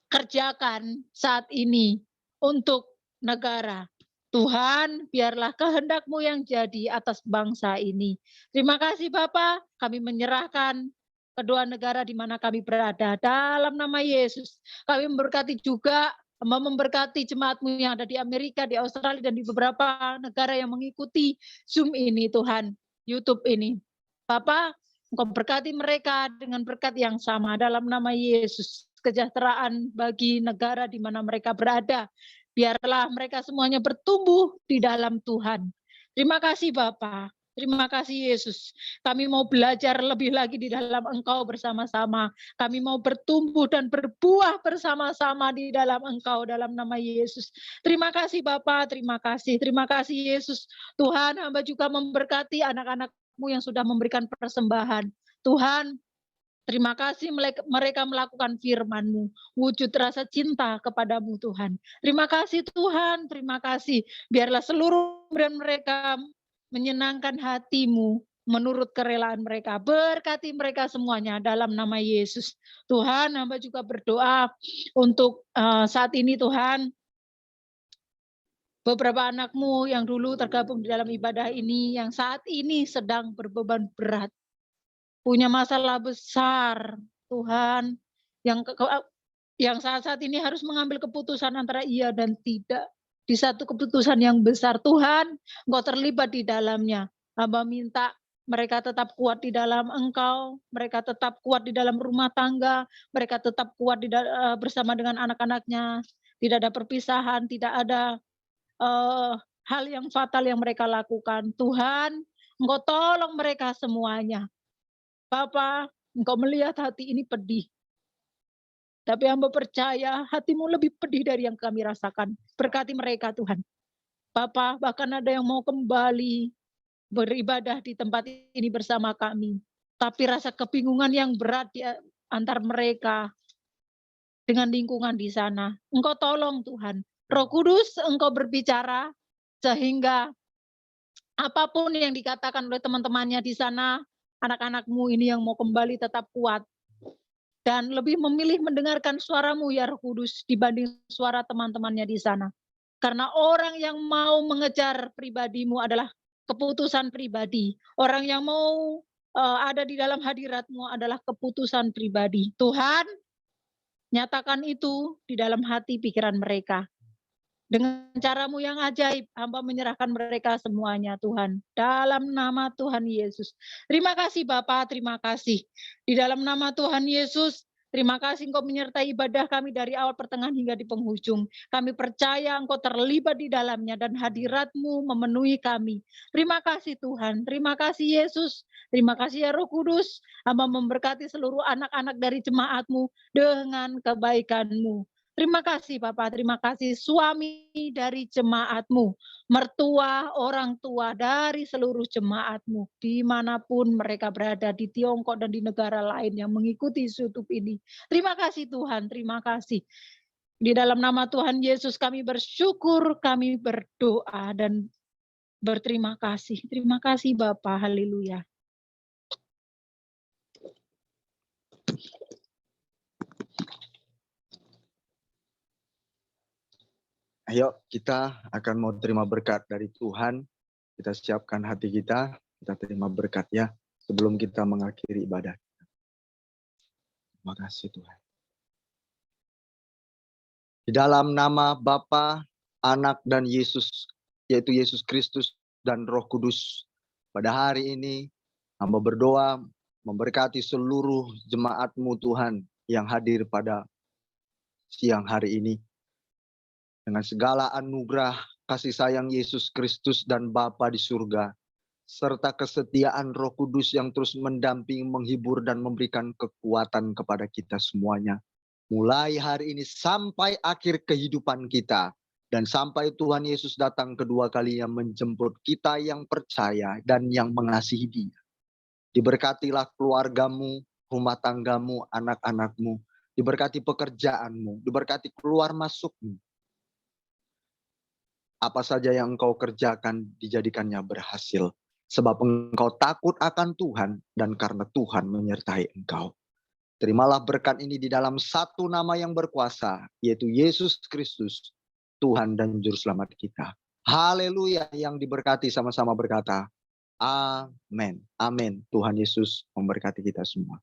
kerjakan saat ini untuk negara. Tuhan, biarlah kehendak-Mu yang jadi atas bangsa ini. Terima kasih Bapa, kami menyerahkan kedua negara di mana kami berada dalam nama Yesus. Kami memberkati juga, memberkati jemaat-Mu yang ada di Amerika, di Australia, dan di beberapa negara yang mengikuti Zoom ini Tuhan, YouTube ini. Bapa, Engkau berkati mereka dengan berkat yang sama dalam nama Yesus. Kesejahteraan bagi negara di mana mereka berada. Biarlah mereka semuanya bertumbuh di dalam Tuhan. Terima kasih Bapa. Terima kasih Yesus. Kami mau belajar lebih lagi di dalam Engkau bersama-sama. Kami mau bertumbuh dan berbuah bersama-sama di dalam Engkau dalam nama Yesus. Terima kasih Bapa, terima kasih. Terima kasih Yesus. Tuhan, hamba juga memberkati anak-anak-Mu yang sudah memberikan persembahan. Tuhan, terima kasih mereka melakukan firman-Mu, wujud rasa cinta kepadamu Tuhan. Terima kasih Tuhan, terima kasih. Biarlah seluruh pemberian mereka menyenangkan hati-Mu menurut kerelaan mereka. Berkati mereka semuanya dalam nama Yesus. Tuhan, hamba juga berdoa untuk saat ini Tuhan, beberapa anak-Mu yang dulu tergabung di dalam ibadah ini, yang saat ini sedang berbeban berat, punya masalah besar, Tuhan, yang saat-saat ini harus mengambil keputusan antara iya dan tidak. Di satu keputusan yang besar, Tuhan, Engkau terlibat di dalamnya. Hamba minta mereka tetap kuat di dalam Engkau, mereka tetap kuat di dalam rumah tangga, mereka tetap kuat bersama dengan anak-anaknya. Tidak ada perpisahan, tidak ada hal yang fatal yang mereka lakukan. Tuhan, Engkau tolong mereka semuanya. Bapa, Engkau melihat hati ini pedih. Tapi hamba percaya hati-Mu lebih pedih dari yang kami rasakan. Berkati mereka Tuhan. Bapa, bahkan ada yang mau kembali beribadah di tempat ini bersama kami. Tapi rasa kebingungan yang berat di antar mereka dengan lingkungan di sana. Engkau tolong Tuhan. Roh Kudus, Engkau berbicara sehingga apapun yang dikatakan oleh teman-temannya di sana, anak-anak-Mu ini yang mau kembali tetap kuat. Dan lebih memilih mendengarkan suara-Mu ya Roh Kudus dibanding suara teman-temannya di sana. Karena orang yang mau mengejar pribadimu adalah keputusan pribadi. Orang yang mau ada di dalam hadirat-Mu adalah keputusan pribadi. Tuhan, nyatakan itu di dalam hati pikiran mereka. Dengan cara-Mu yang ajaib, hamba menyerahkan mereka semuanya, Tuhan. Dalam nama Tuhan Yesus. Terima kasih Bapa, terima kasih. Di dalam nama Tuhan Yesus, terima kasih Engkau menyertai ibadah kami dari awal, pertengahan, hingga di penghujung. Kami percaya Engkau terlibat di dalamnya dan hadirat-Mu memenuhi kami. Terima kasih Tuhan, terima kasih Yesus, terima kasih ya Roh Kudus. Hamba memberkati seluruh anak-anak dari jemaat-Mu dengan kebaikan-Mu. Terima kasih Bapak, terima kasih suami dari jemaat-Mu, mertua, orang tua dari seluruh jemaat-Mu, dimanapun mereka berada di Tiongkok dan di negara lain yang mengikuti YouTube ini. Terima kasih Tuhan, terima kasih. Di dalam nama Tuhan Yesus kami bersyukur, kami berdoa dan berterima kasih. Terima kasih Bapak, haleluya.
Ayo kita akan mau terima berkat dari Tuhan. Kita siapkan hati kita terima berkat ya sebelum kita mengakhiri ibadah. Terima kasih Tuhan. Di dalam nama Bapa, Anak dan Yesus, yaitu Yesus Kristus dan Roh Kudus, pada hari ini hamba berdoa memberkati seluruh jemaat-Mu Tuhan yang hadir pada siang hari ini. Dengan segala anugerah kasih sayang Yesus Kristus dan Bapa di surga, serta kesetiaan Roh Kudus yang terus mendampingi, menghibur, dan memberikan kekuatan kepada kita semuanya. Mulai hari ini sampai akhir kehidupan kita, dan sampai Tuhan Yesus datang kedua kalinya menjemput kita yang percaya dan yang mengasihi Dia. Diberkatilah keluargamu, rumah tanggamu, anak-anakmu, diberkati pekerjaanmu, diberkati keluar masukmu. Apa saja yang engkau kerjakan dijadikannya berhasil. Sebab engkau takut akan Tuhan dan karena Tuhan menyertai engkau. Terimalah berkat ini di dalam satu nama yang berkuasa, yaitu Yesus Kristus, Tuhan dan Juru Selamat kita. Haleluya, yang diberkati sama-sama berkata, amin. Amin. Tuhan Yesus memberkati kita semua.